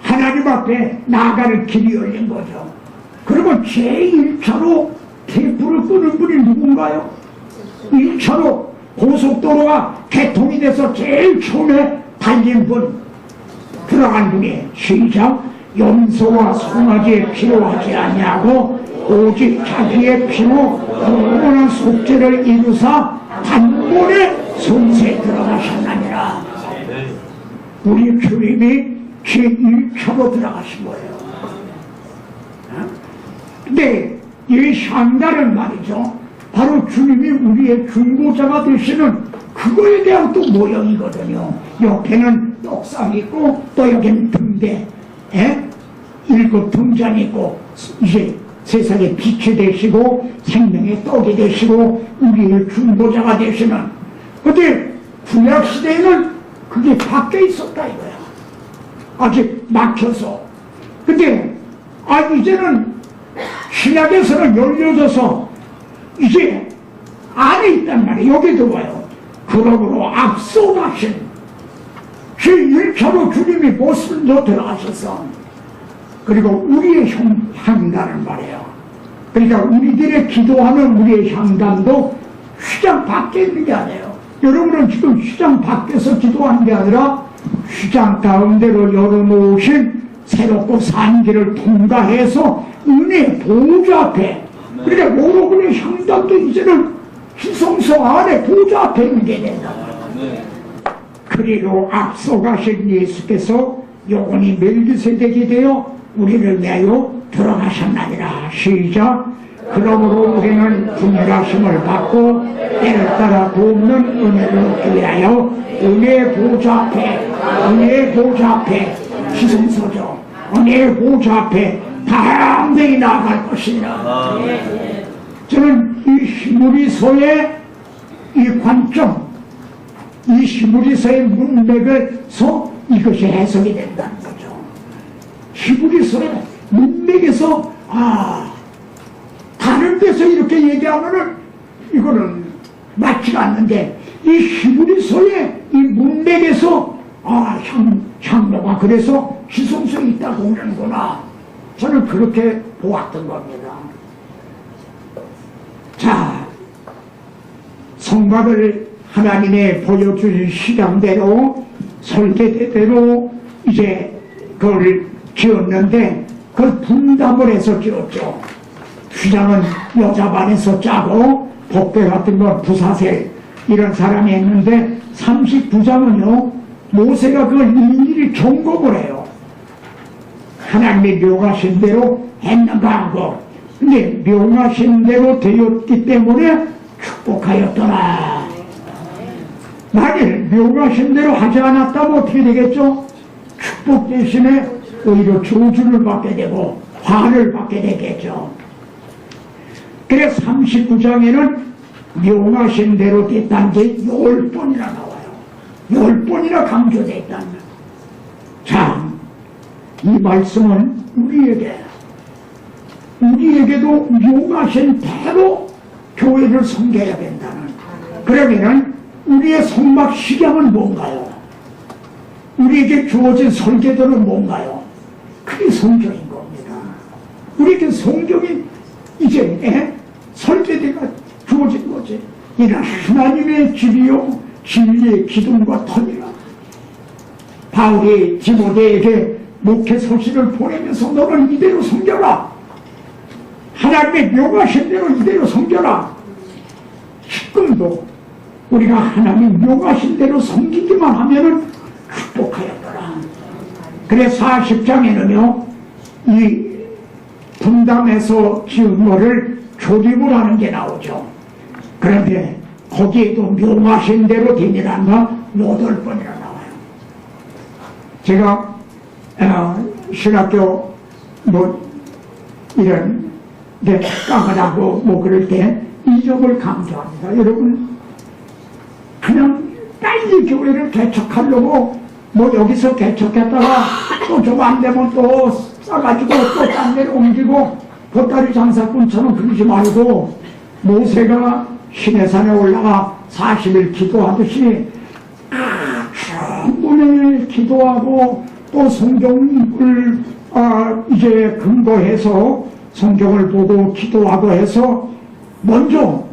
하나님 앞에 나아가는 길이 열린 거죠. 그리고 제1차로 테이프를 끄는 분이 누군가요? 1차로 고속도로가 개통이 돼서 제일 처음에 달린 분, 들어간 분이 시작, 염소와 송아지의 피로 하지 아니하고 오직 자기의 피로 영원한 속죄를 이루사 단번에 성세에 들어가셨나니라. 우리 주님이 제1차로 들어가신 거예요. 근데 이 향단은 말이죠, 바로 주님이 우리의 중보자가 되시는 그거에 대한 또 모형이거든요. 옆에는 떡상이 있고 또 여기는 등대, 일곱 등잔이 있고, 이제 세상에 빛이 되시고 생명의 떡이 되시고 우리의 중보자가 되시는. 근데 구약시대에는 그게 밖에 있었다 이거야. 아직 막혀서. 근데 이제는 신약에서는 열려져서 이제 안에 있단 말이에요. 여기 들어와요. 그러므로 앞서 가신 제1차로 주님이 모습으로 들어가셔서, 그리고 우리의 향단을 말해요. 그러니까 우리들의 기도하는 우리의 향단도 휘장 밖에 있는 게 아니에요. 여러분은 지금 휘장 밖에서 기도하는 게 아니라 휘장 가운데로 열어놓으신 새롭고 산 길을 통과해서 은혜 보좌 앞에, 그러니까 여러분의 향단도 이제는 지성소 안에 보좌 앞에 있는 게 된다. 그리고 앞서 가신 예수께서 영원히 멜기세덱이 되어 우리를 내어 들어가셨나니라. 시작. 그러므로 우리는 분별하심을 받고 때를 따라 돕는 은혜를 얻기 위하여 은혜의 보좌 앞에, 은혜의 보좌 앞에, 지성소죠, 은혜의 보좌 앞에 당대히 나아갈 것이라. 저는 이 히브리서의 이 관점, 이 히브리서의 문맥에서 이것이 해석이 된다는 거죠. 히브리서의 문맥에서 다른 데서 이렇게 얘기하면은 이거는 맞지가 않는데, 이 히브리서의 문맥에서 향로가 그래서 지성성이 있다고 그러는구나. 저는 그렇게 보았던 겁니다. 자, 성막을 하나님의 보여준 시간대로 설계대로 이제 그걸 지었는데 그걸 분담을 해서 지었죠. 휘장은 여자 반에서 짜고 복배 같은 건 부사셀 이런 사람이 했는데 39장은요 모세가 그걸 일일이 점검을 해요. 하나님이 명하신 대로 했는가 하고. 근데 명하신 대로 되었기 때문에 축복하였더라. 만일 명하신 대로 하지 않았다면 어떻게 되겠죠? 축복 대신에 오히려 저주를 받게 되고 화를 받게 되겠죠. 그래서 39장에는 명하신 대로 됐다는 게 10번이나 나와요. 10번이나 강조되어 있다는 거예요. 자, 이 말씀은 우리에게도 명하신 대로 교회를 섬겨야 된다는. 그러면은 우리의 성막 식양은 뭔가요? 우리에게 주어진 설계도는 뭔가요? 그게 성경인 겁니다. 우리에게 성경이 이제 설계대가 주어진 거지. 이는 하나님의 길이요 진리의 기둥과 터이라. 바울이 디모데에게 목회 서신을 보내면서 너는 이대로 섬겨라. 하나님의 명하신 대로 이대로 섬겨라. 지금도 우리가 하나님 명하신 대로 섬기기만 하면은 축복하였더라. 그래서 40장에는요 이 분담해서 지은 거를 조립을 하는 게 나오죠. 그런데 거기에도 명하신 대로 되니라는 건 8번이나 나와요. 제가 신학교 이런 데 까마라고 그럴 때 이 점을 강조합니다. 여러분 그냥 빨리 교회를 개척하려고 여기서 개척했다가 또 좀 안 되면 또 싸가지고 또 딴 데로 옮기고 보따리 장사꾼처럼 그러지 말고 모세가 시내산에 올라가 40일 기도하듯이 충분히 기도하고 또 성경을 이제 근거해서 성경을 보고 기도하고 해서 먼저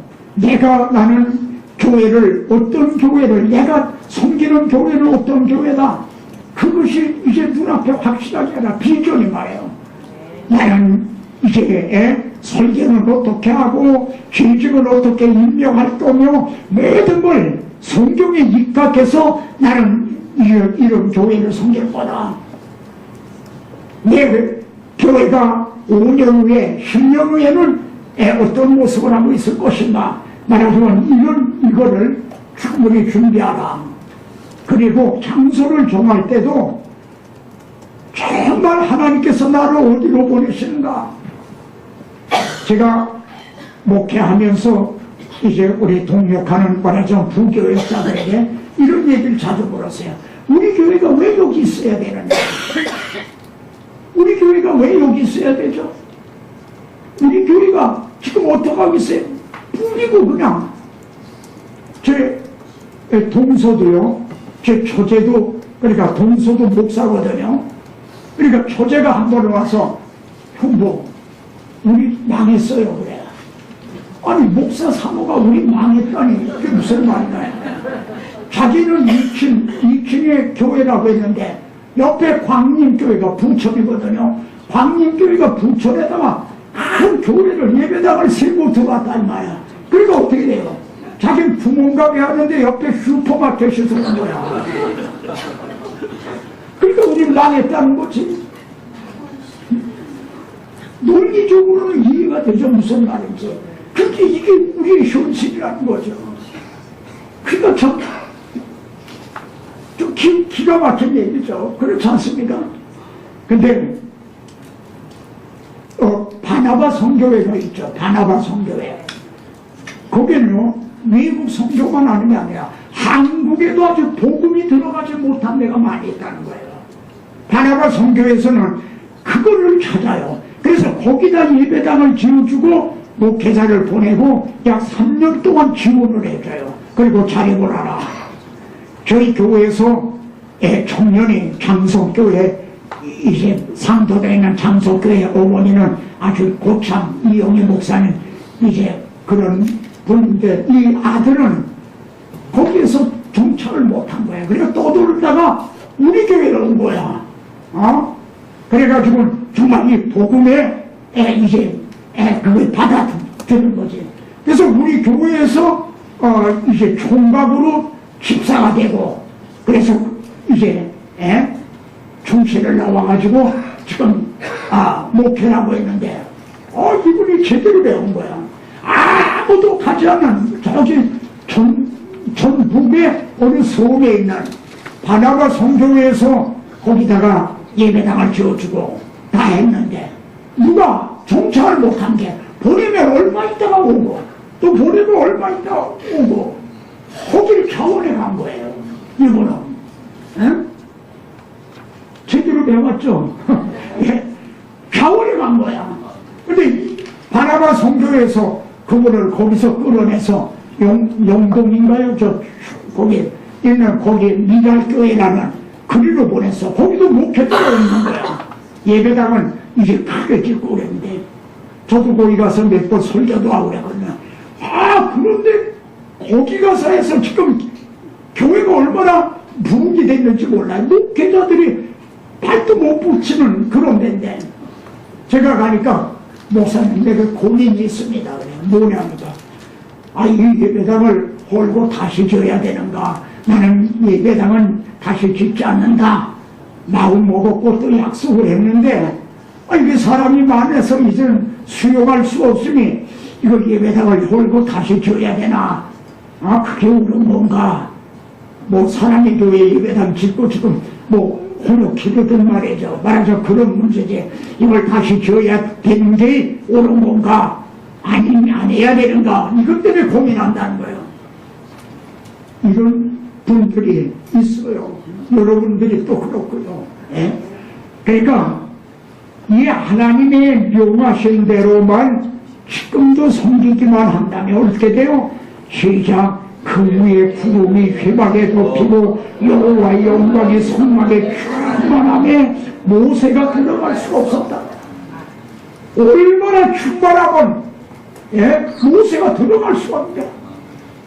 나는 교회를 어떤 교회를 내가 섬기는 교회는 어떤 교회다. 그것이 이제 눈앞에 확실하게 하나 비전이 말이에요. 나는 이제 설계는 어떻게 하고 실직은 어떻게 임명할 거며 모든 걸 성경에 입각해서 나는 이런 교회를 섬길 거다. 내 교회가 5년 후에 10년 후에는 어떤 모습을 하고 있을 것인가. 말하자면 이거를 충분히 준비하라. 그리고 장소를 정할 때도 정말 하나님께서 나를 어디로 보내시는가. 제가 목회하면서 이제 우리 동역하는 말하자면 부교역자들에게 이런 얘기를 자주 물었어요. 우리 교회가 왜 여기 있어야 되는데? 우리 교회가 왜 여기 있어야 되죠? 우리 교회가 지금 어떻게 하고 있어요? 뿌리고 그냥 제 동서도요, 제 처제도 그러니까 동서도 목사거든요. 그러니까 처제가 한 번 와서 형부 우리 망했어요 그래. 아니 목사 사모가 우리 망했다니 그게 무슨 말이냐. 자기는 2층에 교회라고 했는데 옆에 광림교회가 부천이거든요. 광림교회가 부천에다가 큰 교회를 예배당을 세고 들어갔단 말이야. 그러니까 어떻게 돼요? 자기는 부모가게 하는데 옆에 슈퍼마켓이 서는 거야. 그러니까 우리 망했다는 거지. 논리적으로는 이해가 되죠. 무슨 말인지. 그게 이게 우리의 현실이라는 거죠. 그러니까 좀 기가 막힌 얘기죠. 그렇지 않습니까? 근데 바나바 성교회가 있죠. 바나바 성교회. 거기는요 외국 성교만 하는 게 아니라 한국에도 아주 복음이 들어가지 못한 데가 많이 있다는 거예요. 바나바 성교회에서는 그거를 찾아요. 그래서 거기다 예배당을 지어주고 목회자를 보내고 약 3년 동안 지원을 해줘요. 그리고 자립을 하라. 저희 교회에서 청년이 장성교회, 이제 상도에 있는 장성교회 어머니는 아주 고참 이용희 목사님, 이제 그런 분인데, 이 아들은 거기에서 정착을 못한 거야. 그래서 떠돌다가 우리 교회로 온 거야. 그래가지고 정말 이 복음에 이제 그걸 받아들인 거지. 그래서 우리 교회에서 이제 총각으로 집사가 되고, 그래서 이제 중시를 나와가지고 지금 목회를 하고 있는데, 이분이 제대로 배운 거야. 아무도 가지 않는 저기 전북의 어느 섬에 있는 바나바 성교회에서 거기다가 예배당을 지어주고 다 했는데, 누가 정착을 못한 게 보내면 얼마 있다가 오고 또 보내면 얼마 있다가 오고, 거기를 자원해 간 거예요. 이분은 제대로 배웠죠. 자원해 간 거야. 근데 바나바 성교회에서 그분을 거기서 끌어내서 영동인가요? 거기 있는 거기 미랄교회라는 그리로 보냈어. 거기도 목회자가 있는 거야. 예배당은 이제 크게 짓고 그랬는데, 저도 거기 가서 몇 번 설교도 하고 그랬거든요. 그런데 거기 가서 해서 지금 교회가 얼마나 부흥이 됐는지 몰라요. 목회자들이 발도 못 붙이는 그런 데인데, 제가 가니까 목사님, 내가 고민이 있습니다. 그래. 뭐냐니까, 이 예배당을 홀고 다시 지어야 되는가? 나는 예배당은 다시 짓지 않는다. 마음 먹었고 또 약속을 했는데, 이게 사람이 많아서 이제 수용할 수 없으니 이거 예배당을 홀고 다시 지어야 되나? 그게 옳은 건가? 뭐 사람이 교회 예배당 짓고 지금 혼욕키거든 말이죠. 말하자 그런 문제지. 이걸 다시 지어야 되는 게 옳은 건가? 아니면 안 해야 되는가? 이것 때문에 고민한다는 거예요. 이런 분들이 있어요. 여러분들이 또 그렇고요. 그러니까 이 하나님의 명하신 대로만 지금도 섬기기만 한다면 어떻게 돼요? 시작. 그 위에 구름이 휘박에 덮이고 여호와의 영광이 성막에 충만함에 모세가 들어갈 수가 없었다. 얼마나 충만하면 모세가 들어갈 수가 없는데,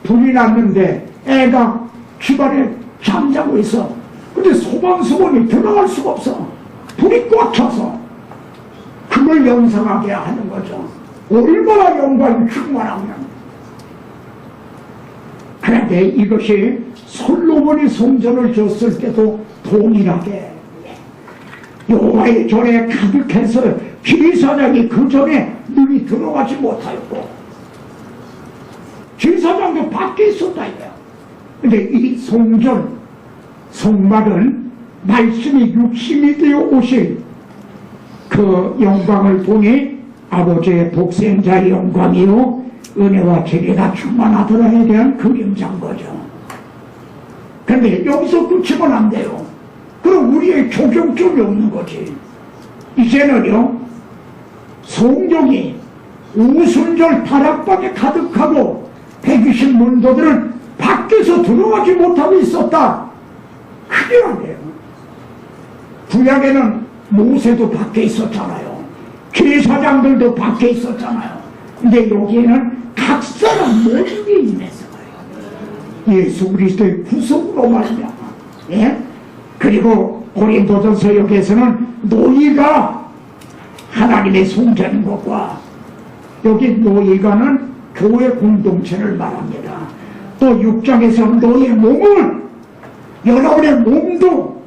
불이 났는데 애가 집안에 잠자고 있어. 근데 소방수건이 들어갈 수가 없어. 불이 꽉 차서. 그걸 영상하게 하는 거죠. 얼마나 영광이 충만하면. 그런데 이것이 솔로몬이 성전을 줬을 때도 동일하게 여호와의 전에 가득해서 제사장이 그 전에 눈이 들어가지 못하였고, 제사장도 밖에 있었다 이거야. 근데 이 성전, 성막은 말씀이 육신이 되어 오신 그 영광을 통해 아버지의 독생자의 영광이요 은혜와 진리가 충만하더라에 대한 그림자인 거죠. 그런데 여기서 끝이면 안 돼요. 그럼 우리의 적용점이 없는 거지. 이제는요, 성경이 우순절 다락방에 가득하고 120문도들은 밖에서 들어가지 못하고 있었다. 그게 안 돼요. 구약에는 모세도 밖에 있었잖아요. 제사장들도 밖에 있었잖아요. 근데 여기에는 각 사람 모두에 임해서 예수 그리스도의 구속으로 말이야. 그리고 고린도전서 여기에서는 너희가 하나님의 성전인 것과, 여기 너희가는 교회 공동체를 말합니다. 또 6장에서 너희의 몸은, 여러분의 몸도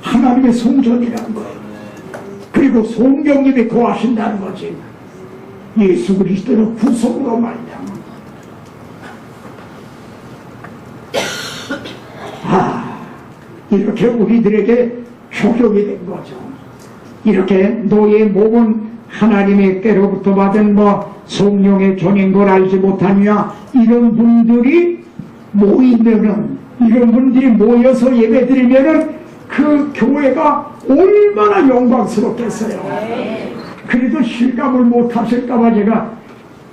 하나님의 성전이라는 거예요. 그리고 성령님이 거하신다는 거지. 예수 그리스도의 구속으로 말이야. 이렇게 우리들에게 적용이 된 거죠. 이렇게 너의 몸은 하나님께로부터 받은 성령의 전인 걸 알지 못하느냐, 이런 분들이 모이면은, 이런 분들이 모여서 예배드리면은 그 교회가 얼마나 영광스럽겠어요. 그래도 실감을 못하실까봐 제가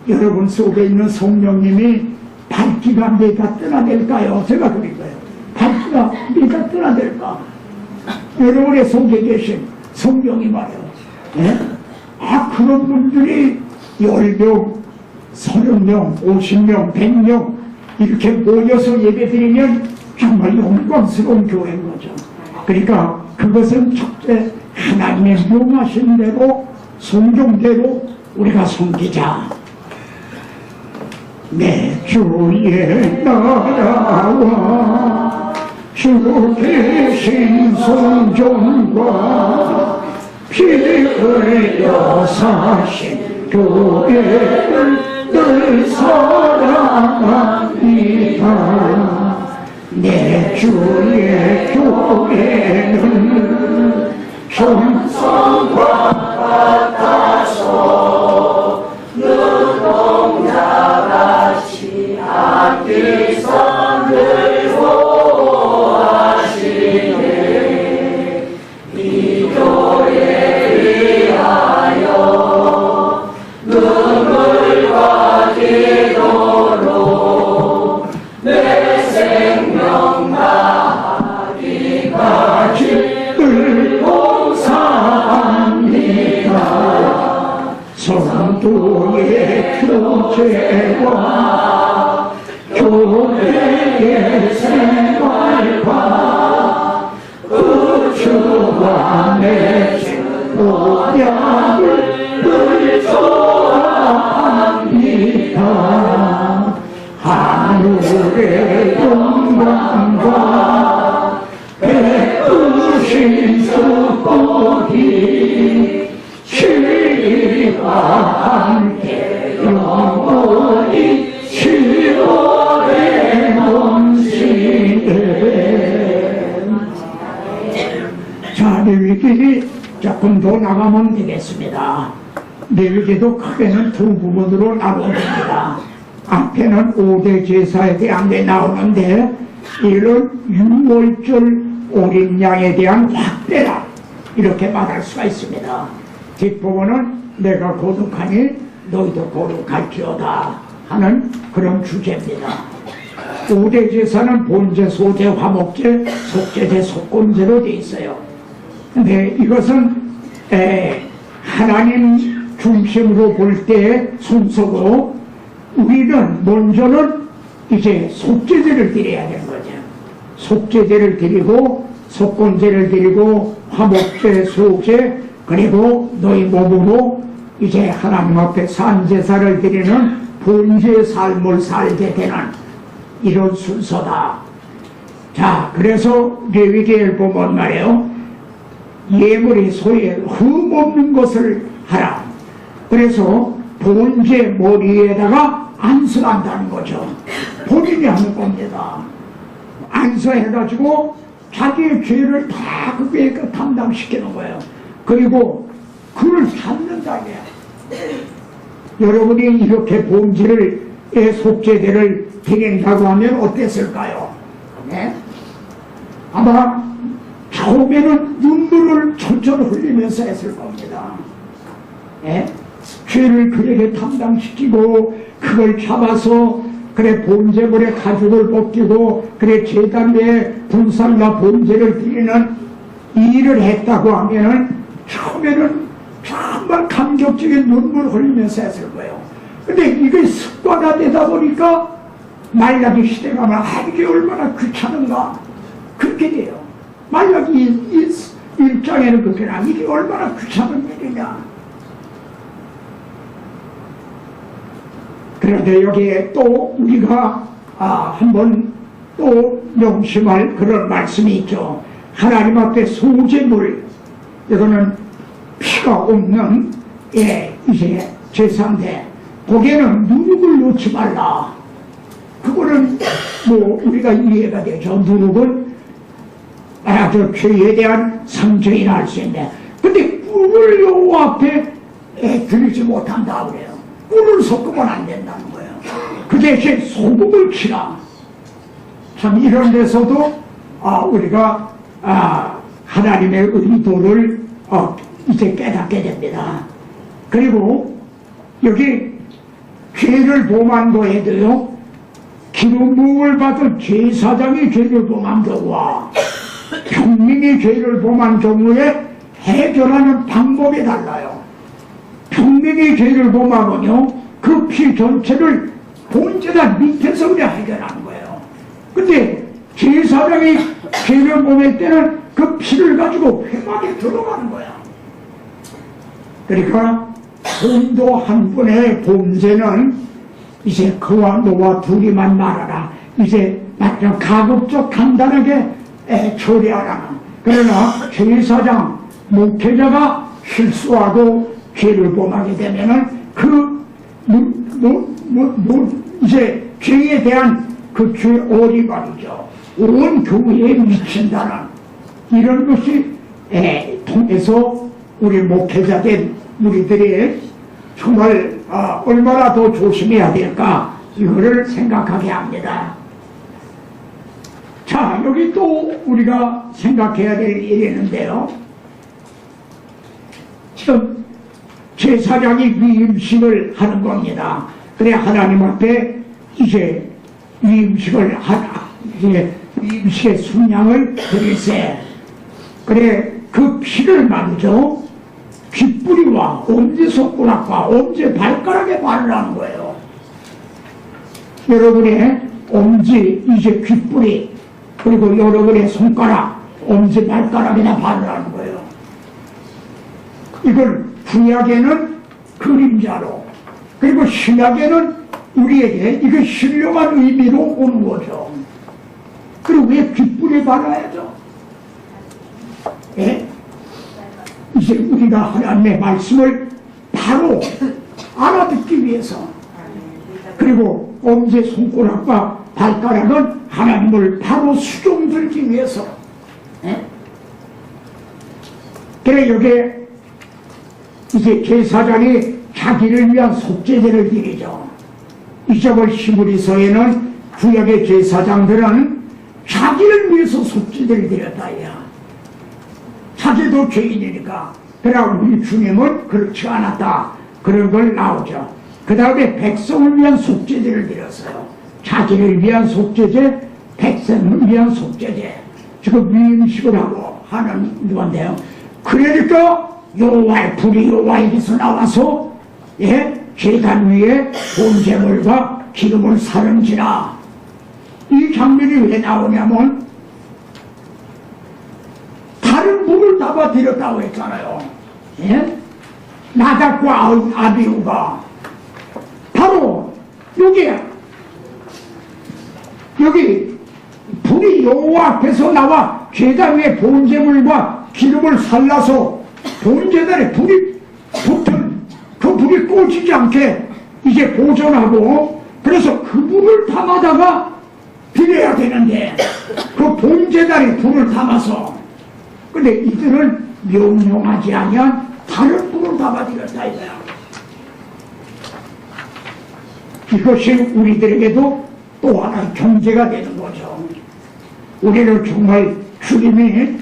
여러분 속에 있는 성령님이 밝기가 내가 떠나낼까요? 제가 그린 거예요. 자비가 떠나들까? 여러분의 속에 계신 성경이 말이요. 예? 그런 분들이 10명, 30명, 50명, 100명 이렇게 모여서 예배드리면 정말 영광스러운 교회인 거죠. 그러니까 그것은 첫째 하나님의 명하신 대로 성경대로 우리가 섬기자. 내 주의 나라와 주 계신 성전과 피 흘려 사신 교회를 늘 사랑합니다. 내 주의 교회는 정성과 같아서 눈동자같이 하기서 늘 보호하시네. 이 교회 위하여 눈물과 기도로 내 생명 다하기까지 늘 봉사합니다. 성도의 교제와 교회의 생활과 우주와 맺은 언약을 늘 좋아합니다. 하늘의 영광과 베푸신 축복이 주와 함께 영원히 10월에 넘치네. 자, 레위기 조금 더 나가면 되겠습니다. 레위기도 크게는 두 부분으로 나눕니다. 앞에는 5대 제사에 대한 게 나오는데 이런 6월절 어린 양에 대한 확대라 이렇게 말할 수가 있습니다. 뒷부분은 내가 거룩하니 너희도 거룩할지어다 하는 그런 주제입니다. 5대 제사는 본제, 소제, 화목제, 속제제, 속건제로 되어 있어요. 근데 이것은 하나님 중심으로 볼 때의 순서고 우리는 먼저는 이제 속죄제를 드려야 되는 거죠. 속죄제를 드리고 속건제를 드리고 화목제, 수옥제 그리고 너희 몸으로 이제 하나님 앞에 산제사를 드리는 본제 삶을 살게 되는 이런 순서다. 자, 그래서 레위기를 보면 말이에요. 예물이 소에 흠없는 것을 하라. 그래서 본제 머리에다가 안수한다는 거죠. 본인이 하는 겁니다. 안수해가지고 자기의 죄를 다 그게 담당시키는 거예요. 그리고 그를 잡는다. 여러분이 이렇게 본제를 속죄제를 드린다고 하면 어땠을까요? 네? 아마 처음에는 눈물을 철철 흘리면서 했을 겁니다. 네? 죄를 그에게 담당시키고 그걸 잡아서 그래 본제물에 가죽을 벗기고 그래 제단에 분살과 본제를 드리는 일을 했다고 하면은 처음에는 정말 감격적인 눈물 흘리면서 했을 거예요. 근데 이게 습관화되다 보니까 말라기 시대가 가면 이게 얼마나 귀찮은가 그렇게 돼요. 말라기 1장에는 그렇게 나 이게 얼마나 귀찮은 일이냐. 그런데 여기에 또 우리가 한번 또 명심할 그런 말씀이 있죠. 하나님 앞에 소제물, 이거는 피가 없는 이제 제사인데 거기에는 누룩을 넣지 말라. 그거는 뭐 우리가 이해가 되죠. 누룩은 저 죄에 대한 상처이라 할 수 있는데, 근데 꿀을 여호와 앞에 드리지 못한다 그래요. 꿀을 섞으면 안 된다는 거예요. 그 대신 소금을 치라. 참 이런 데서도 우리가 하나님의 의도를 이제 깨닫게 됩니다. 그리고 여기 죄를 범한 거에도요, 기름 부음을 받은 제사장이 죄를 범한 경우와 평민이 죄를 범한 경우에 해결하는 방법이 달라요. 평민이 죄를 범하면요, 그 피 전체를 본제단 밑에서 그냥 해결하는 거예요. 근데 제사장이 죄를 범할 때는 그 피를 가지고 회막에 들어가는 거야. 그러니까 본도 한 분의 범죄는 이제 그와 너와 둘이만 말하라. 이제 좀 가급적 간단하게 처리하라는. 그러나 제사장, 목회자가 실수하고 죄를 범하게 되면은 이제 죄에 대한 그 죄 어리바리죠. 온 교회에 미친다는 이런 것이 통해서 우리 목회자된 우리들이 정말 얼마나 더 조심해야 될까 이거를 생각하게 합니다. 자, 여기 또 우리가 생각해야 될 일이 있는데요. 지금 제사장이 위임식을 하는 겁니다. 그래 하나님 앞에 이제 위임식을 이제 위임식의 순양을 드리세. 그래 그 피를 말이죠. 귓뿌리와 엄지손가락과 엄지발가락에 바르라는 거예요. 여러분의 엄지, 이제 귓뿌리, 그리고 여러분의 손가락, 엄지발가락에다 바르라는 거예요. 이걸 구약에는 그림자로, 그리고 신약에는 우리에게 이거 신령한 의미로 오는 거죠. 그리고 왜 귓뿌리에 바라야죠? 예? 이제 우리가 하나님의 말씀을 바로 알아듣기 위해서, 그리고 엄지 손가락과 발가락은 하나님을 바로 수종들기 위해서. 그래 여기에 이제 제사장이 자기를 위한 속죄제를 드리죠. 이자벌 히브리서에는 구약의 제사장들은 자기를 위해서 속죄제를 드렸다. 자기도 죄인이니까. 그러나 우리 주님은 그렇지 않았다. 그런 걸 나오죠. 그 다음에 백성을 위한 속죄제를 드렸어요. 자기를 위한 속죄제, 백성을 위한 속죄제. 지금 위임식을 하고 하는 건데요. 그러니까 여호와의 불이 여호와에게서 나와서 제단 위에 본제물과 기름을 사른지라. 이 장면이 왜 나오냐면 다른 물을 담아 드렸다고 했잖아요. 나답과 아비후가 바로 여기 불이 여호와 앞에서 나와 제단 위에 본제물과 기름을 살라서 본제단에 불이 붙은 그 불이 꺼지지 않게 이제 보존하고, 그래서 그 불을 담아다가 드려야 되는데 그 본제단에 불을 담아서, 근데 이들은 명령하지 아니한 다른 불을 담아드렸다 이거야. 이것이 우리들에게도 또 하나의 경제가 되는 거죠. 우리는 정말 주님이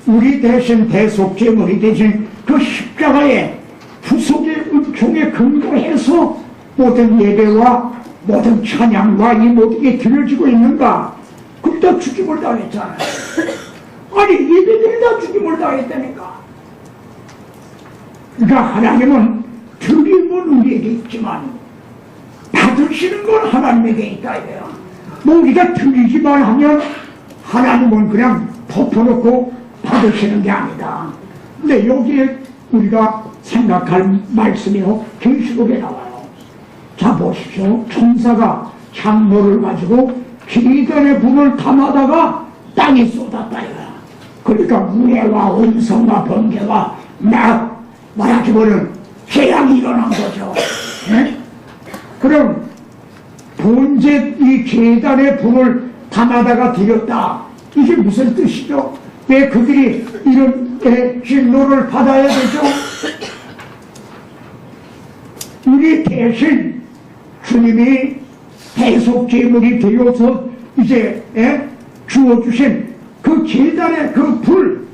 우리 대신 대속제물이 되신 그 십자가의 구속의 은총에 근거해서 모든 예배와 모든 찬양과 이 모든 게 드려지고 있는가? 그때 죽임을 당했잖아요. 아니 예배들이 다 죽임을 당했다니까. 그러니까 하나님은 드림은 우리에게 있지만 받으시는 건 하나님에게 있다 이거야. 뭐 우리가 드리기만 하면 하나님은 그냥 덮어놓고 받으시는 게 아니다. 근데 여기에 우리가 생각할 말씀이요, 계시록에 나와요. 자 보십시오. 천사가 창모를 가지고 기근의 불을 담아다가 땅에 쏟았다 이거야. 그러니까 무해와 원성과 번개와 말하기보는 재앙이 일어난 거죠. 그럼 본제 이 제단의 불을 담아다가 드렸다. 이게 무슨 뜻이죠? 왜 그들이 이런 진노를 받아야 되죠? 우리 대신 주님이 대속제물이 되어서 이제 주어주신 그 제단의 그 불,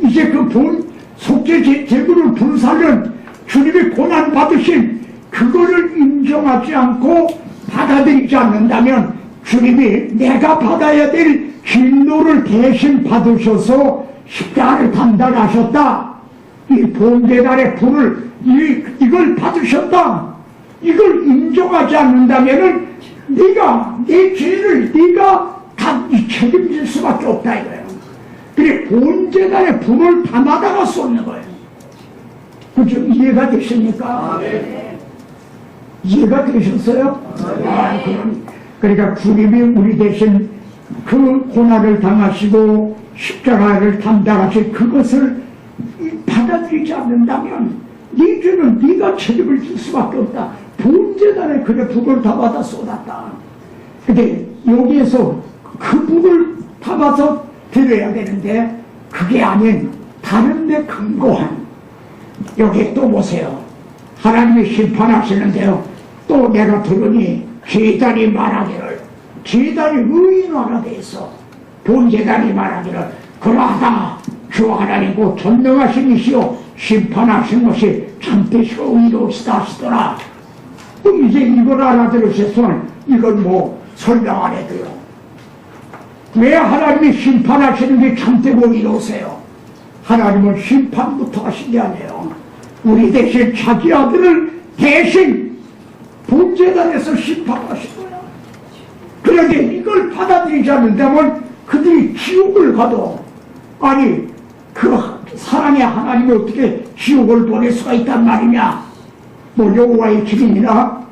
이제 그 본 속죄제물을 불사른 주님이 고난받으신 그거를 인정하지 않고 받아들이지 않는다면 주님이 내가 받아야 될 진노를 대신 받으셔서 십자가를 담당하셨다. 이 번제단의 불을 이걸 받으셨다. 이걸 인정하지 않는다면은 네가 내 죄를 네가 다 책임질 수밖에 없다 이거예요. 그래 번제단의 불을 담아다가 쏟는 거예요. 그죠? 이해가 되십니까? 네. 이해가 되셨어요? 네. 그러니까 주님이 우리 대신 그 고난을 당하시고 십자가를 담당하신 그것을 받아들이지 않는다면 네 죄는 네가 책임을 질 수밖에 없다. 번제단에 그래 북을 담아다 쏟았다. 근데 여기에서 그 북을 담아서 드려야 되는데 그게 아닌 다른 데 근거한 여기 또 보세요. 하나님이 심판하시는데요. 또 내가 들으니 제단이 말하기를 제단이 의인화가 돼 있어. 번제단이 말하기를 그러하다 주 하나님 곧 전능하신 이시오 심판하신 것이 참되시고 의로우시다 하시더라. 그럼 이제 이걸 알아들으셨으면 이건 뭐 설명 안 해도요. 왜 하나님이 심판하시는 게 참되고 의로우세요? 하나님은 심판부터 하신 게 아니에요. 우리 대신 자기 아들을 대신 번제단에서 심판하신 거예요. 그런데 이걸 받아들이지 않는다면 그들이 지옥을 가도 아니 그 사랑의 하나님이 어떻게 지옥을 보낼 수가 있단 말이냐. 뭐 여호와의 기름이나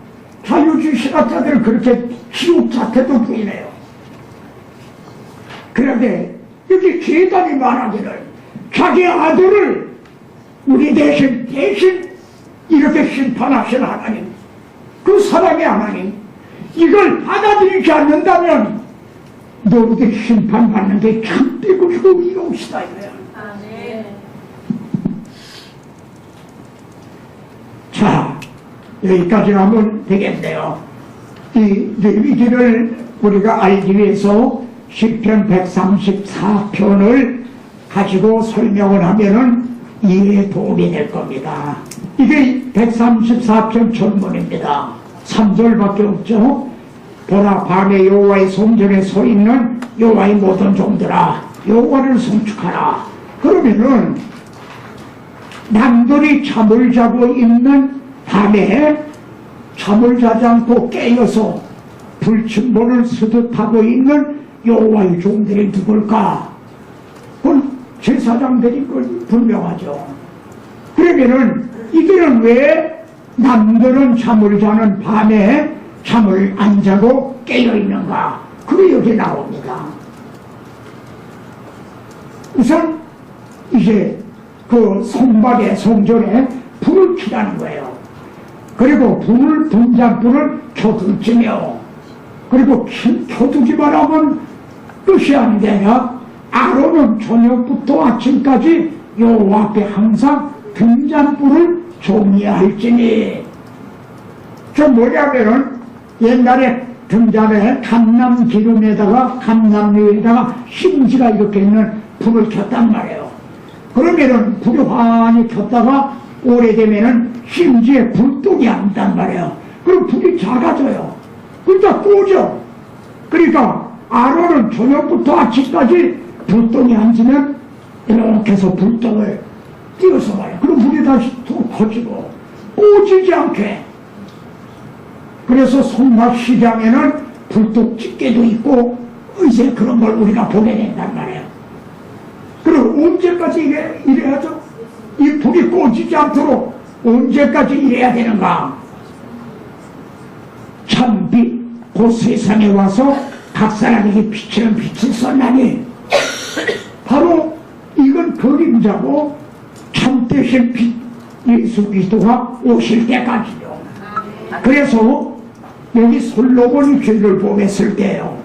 자유주의 신학자들은 그렇게 지옥 자체도 부인해요. 그런데 여기 제단이 말하기를 자기 아들을 우리 대신 이렇게 심판하신 하나님, 그 사랑의 하나님, 이걸 받아들이지 않는다면 너희들 심판받는 게 참되고 의로우시다 이거야. 자, 여기까지 하면 되겠네요. 이 레위기를 우리가 알기 위해서 시편 134편을 가지고 설명을 하면은 이해에 도움이 될 겁니다. 이게 134편 전문입니다. 3절밖에 없죠. 보라 밤에 여호와의 성전에 서 있는 여호와의 모든 종들아 여호와를 송축하라. 그러면은 남들이 잠을 자고 있는 밤에 잠을 자지 않고 깨어서 불침번을 스듯하고 있는 여호와의 종들이 누굴까? 그건 제사장들인 건 분명하죠. 그러면은 이들은 왜 남들은 잠을 자는 밤에 잠을 안 자고 깨어 있는가? 그게 여기 나옵니다. 우선 이제 그 성막의 성전에 불을 켜라는 거예요. 그리고 등잔불을 켜두지며 그리고 켜두기만 하면 끝이 아니라 아론은 저녁부터 아침까지 여호와 앞에 항상 등잔불을 정리할지니. 저 뭐냐면은 옛날에 등잔에 감람유에다가 심지가 이렇게 있는 불을 켰단 말이에요. 그러면은 불이 환히 켰다가 오래되면은 심지에 불똥이 앉단 말이에요. 그럼 불이 작아져요. 그러니까 꺼져. 그러니까 아론은 저녁부터 아침까지 불똥이 앉으면 이렇게 해서 불똥을 띄워서 말이에요. 그럼 불이 다시 또 커지고 꺼지지 않게. 그래서 성막 시장에는 불똥 집게도 있고 이제 그런 걸 우리가 보게 된단 말이에요. 그리고 언제까지 이래야죠? 이 불이 꺼지지 않도록 언제까지 이래야 되는가? 참빛 그 세상에 와서 각 사람에게 비치는 빛이 쏟나니 바로 이건 그림자고 참되신 빛 예수 그리스도가 오실 때까지요. 그래서 여기 솔로몬이 죄를 범했을 때요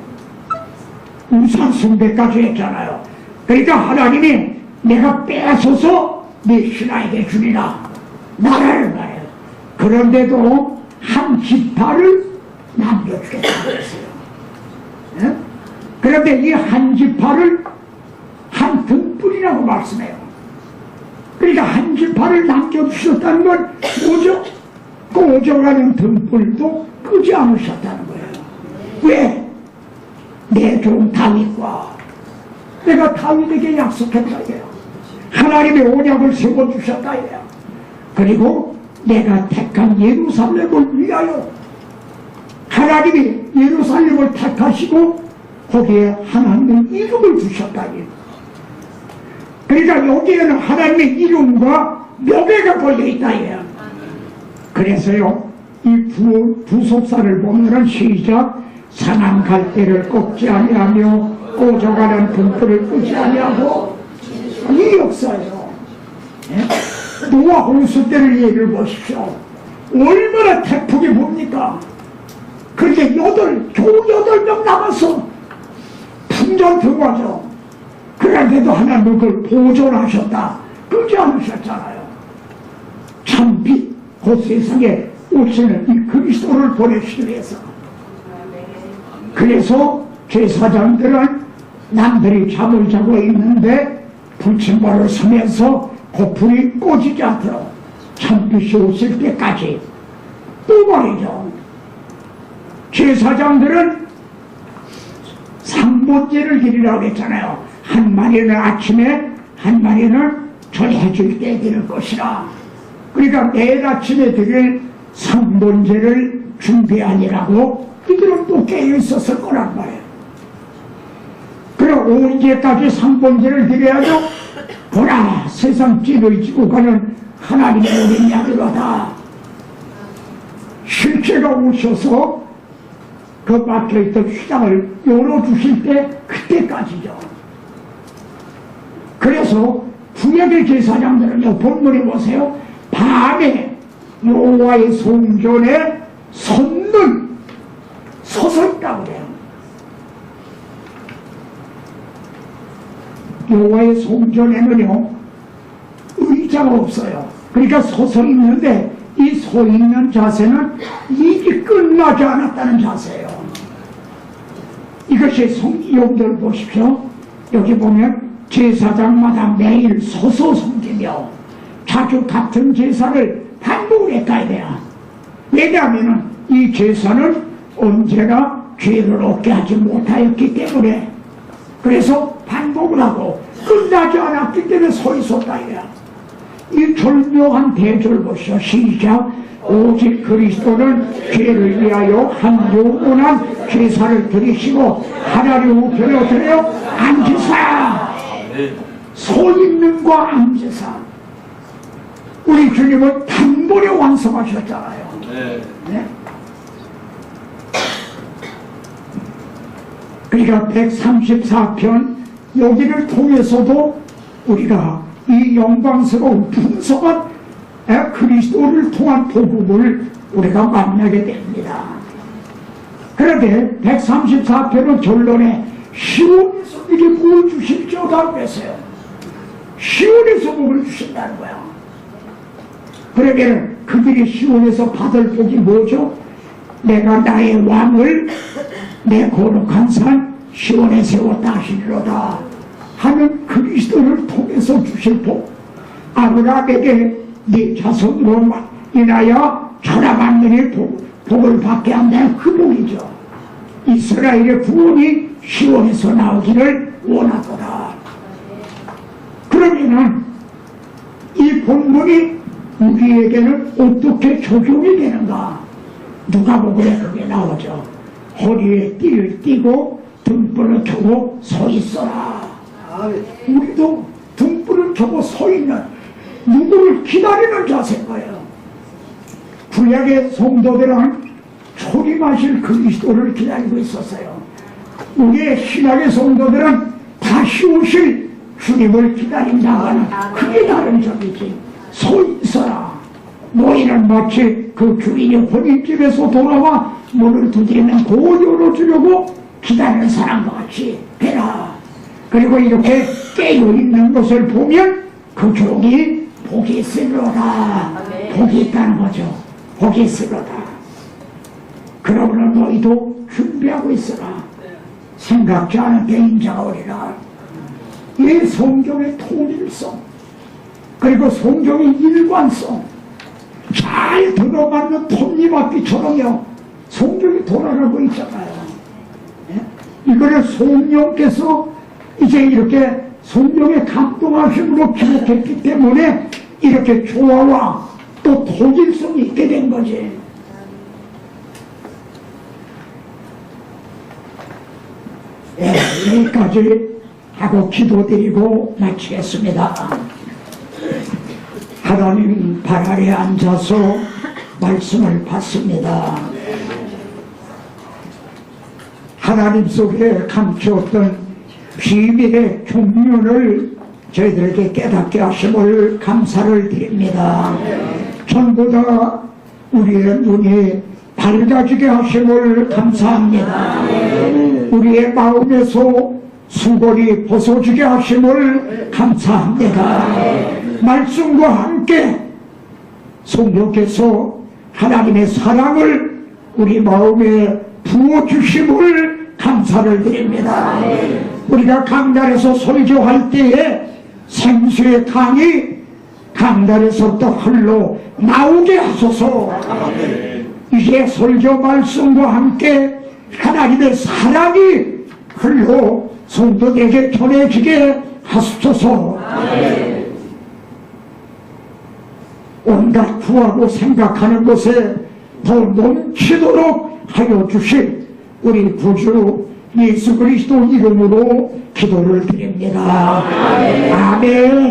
우상 숭배까지 했잖아요. 그러니까 하나님이 내가 빼앗아서 내 신하에게 주리라 나라를 말해요. 그런데도 한 지파를 남겨주겠다고 했어요. 네? 그런데 이 한 지파를 한 등불이라고 말씀해요. 그러니까 한 지파를 남겨주셨다는 건 뭐죠? 꺼져가는 등불도 끄지 않으셨다는 거예요. 왜? 내 종 다윗과 내가 다윗에게 약속했다 이래요. 하나님의 언약을 세워주셨다 이래요. 그리고 내가 택한 예루살렘을 위하여 하나님이 예루살렘을 택하시고 거기에 하나님의 이름을 주셨다 이래요. 그러니까 여기에는 하나님의 이름과 묘배가 걸려있다 이래요. 그래서요 이 부속사를 보면은 시작 상한 갈대를 꺾지 아니하며 꺼져가는 등불을 끄지 아니하고 이 역사예요. 노아 홍수 때를 얘기를 보십시오. 얼마나 태풍이 뭡니까? 그렇게 겨우 8명 남았어. 풍전 들어가죠. 그런데도 하나님은 그걸 보존하셨다. 끄지 않으셨잖아요. 참 빛, 그 세상에 오시는 이 그리스도를 보내시기 위해서. 그래서 제사장들은 남들이 잠을 자고 있는데 불침벌을 서면서 그 불이 꺼지지 않도록 참빛이 오실 때까지 또 말이죠. 제사장들은 상본제를 드리라고 했잖아요. 한 마리는 아침에 한 마리는 절해줄 때 드릴 것이라. 그러니까 매일 아침에 드릴 상본제를 준비하니라고 이들은 또 깨어있었을 거란 말이에요. 그래 언제까지 상본제를 드려야죠? 보라 세상 찌를 지고 가는 하나님의 어린 양이로다. 실제가 오셔서 그 막혀있던 휘장을 열어주실 때 그때까지죠. 그래서 구약의 제사장들은요 본문에 보세요. 밤에 여호와의 성전에 서서 있다고 그래요. 여호와의 성전에는요 의자가 없어요. 그러니까 서서 있는데 이 서 있는 자세는 일이 끝나지 않았다는 자세예요. 이것이 성경들 보십시오. 여기 보면 제사장마다 매일 서서 섬기며 자주 같은 제사를 반복을 했다야 돼요. 왜냐하면 이 제사는 언제나 죄를 얻게 하지 못하였기 때문에 그래서 반복을 하고 끝나지 않았기 때문에 서 있었다 이거야. 이 절묘한 대절 보시오. 시작. 오직 그리스도는 죄를 위하여 한 영원한 제사를 드리시고 하나님 우편에 드려 앉으사. 서 있는 거 앉으사. 우리 주님은 단번에 완성하셨잖아요. 네? 그러니까 134편 여기를 통해서도 우리가 이 영광스러운 풍성한 그리스도를 통한 복음을 우리가 만나게 됩니다. 그런데 134편은 결론에 시온에서 이게 뭘 주실지어다 그랬어요. 시온에서 복을 주신다는 거야. 그러면 그들이 시온에서 받을 복이 뭐죠? 내가 나의 왕을 내 거룩한 산 시온에 세웠다 하시리로다 하는 그리스도를 통해서 주실 복. 아브라함에게 네 자손으로 인하여 천하만민이 복을 받게 한다는 그 복이죠. 이스라엘의 구원이 시온에서 나오기를 원하더라. 그러면은 이 본문이 우리에게는 어떻게 적용이 되는가? 누가복음에 그게 나오죠. 허리에 띠를 띠고 등불을 켜고 서 있어라. 우리도 등불을 켜고 서 있는 누구를 기다리는 자세인 거예요. 구약의 성도들은 초림하실 그리스도를 기다리고 있었어요. 우리의 신약의 성도들은 다시 오실 주님을 기다린다는 그게 다른 점이지. 서 있어라. 너희는 마치 그 주인이 혼인집에서 돌아와 문을 두드리면 곧 열어주려고 기다리는 사람과 같이 되라. 그리고 이렇게 깨어있는 것을 보면 그 종이 복이 있으리로다. 복이 있다는 거죠. 복이 있으리로다. 그러므로 너희도 준비하고 있으라. 생각지 않은 게 인자가 오리라. 이 성경의 통일성 그리고 성경의 일관성 잘 들어맞는 톱니바퀴처럼요 성경이 돌아가고 있잖아요. 네? 이거를 성령께서 이제 이렇게 성령의 감동하심으로 기록했기 때문에 이렇게 조화와 또 독일성이 있게 된 거지. 여기까지 하고 기도드리고 마치겠습니다. 하나님 발 아래 앉아서 말씀을 받습니다. 하나님 속에 감추었던 비밀의 종륜을 저희들에게 깨닫게 하심을 감사를 드립니다. 전보다 우리의 눈이 밝아지게 하심을 감사합니다. 우리의 마음에서 수건이 벗어지게 하심을 감사합니다. 말씀과 함께 성령께서 하나님의 사랑을 우리 마음에 부어주심을 감사를 드립니다. 우리가 강단에서 설교할 때에 생수의 강이 강단에서부터 흘러 나오게 하소서. 이제 설교 말씀과 함께 하나님의 사랑이 흘러 성도들에게 전해지게 하소서. 온갖 구하고 생각하는 것에 더 넘치도록 하여 주실 우리 구주 예수 그리스도 이름으로 기도를 드립니다. 아멘.